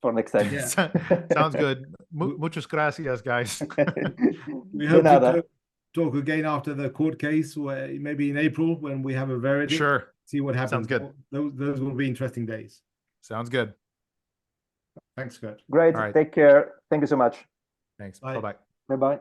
Speaker 3: for next time.
Speaker 1: Yeah.
Speaker 2: Sounds good. Muchas gracias, guys.
Speaker 1: We hope to talk again after the court case, maybe in April when we have a verdict.
Speaker 2: Sure.
Speaker 1: See what happens.
Speaker 2: Sounds good.
Speaker 1: Those will be interesting days.
Speaker 2: Sounds good.
Speaker 1: Thanks, Kurt.
Speaker 3: Great. Right. Take care. Thank you so much.
Speaker 2: Thanks.
Speaker 1: Bye.
Speaker 2: Bye-bye.
Speaker 3: Bye-bye.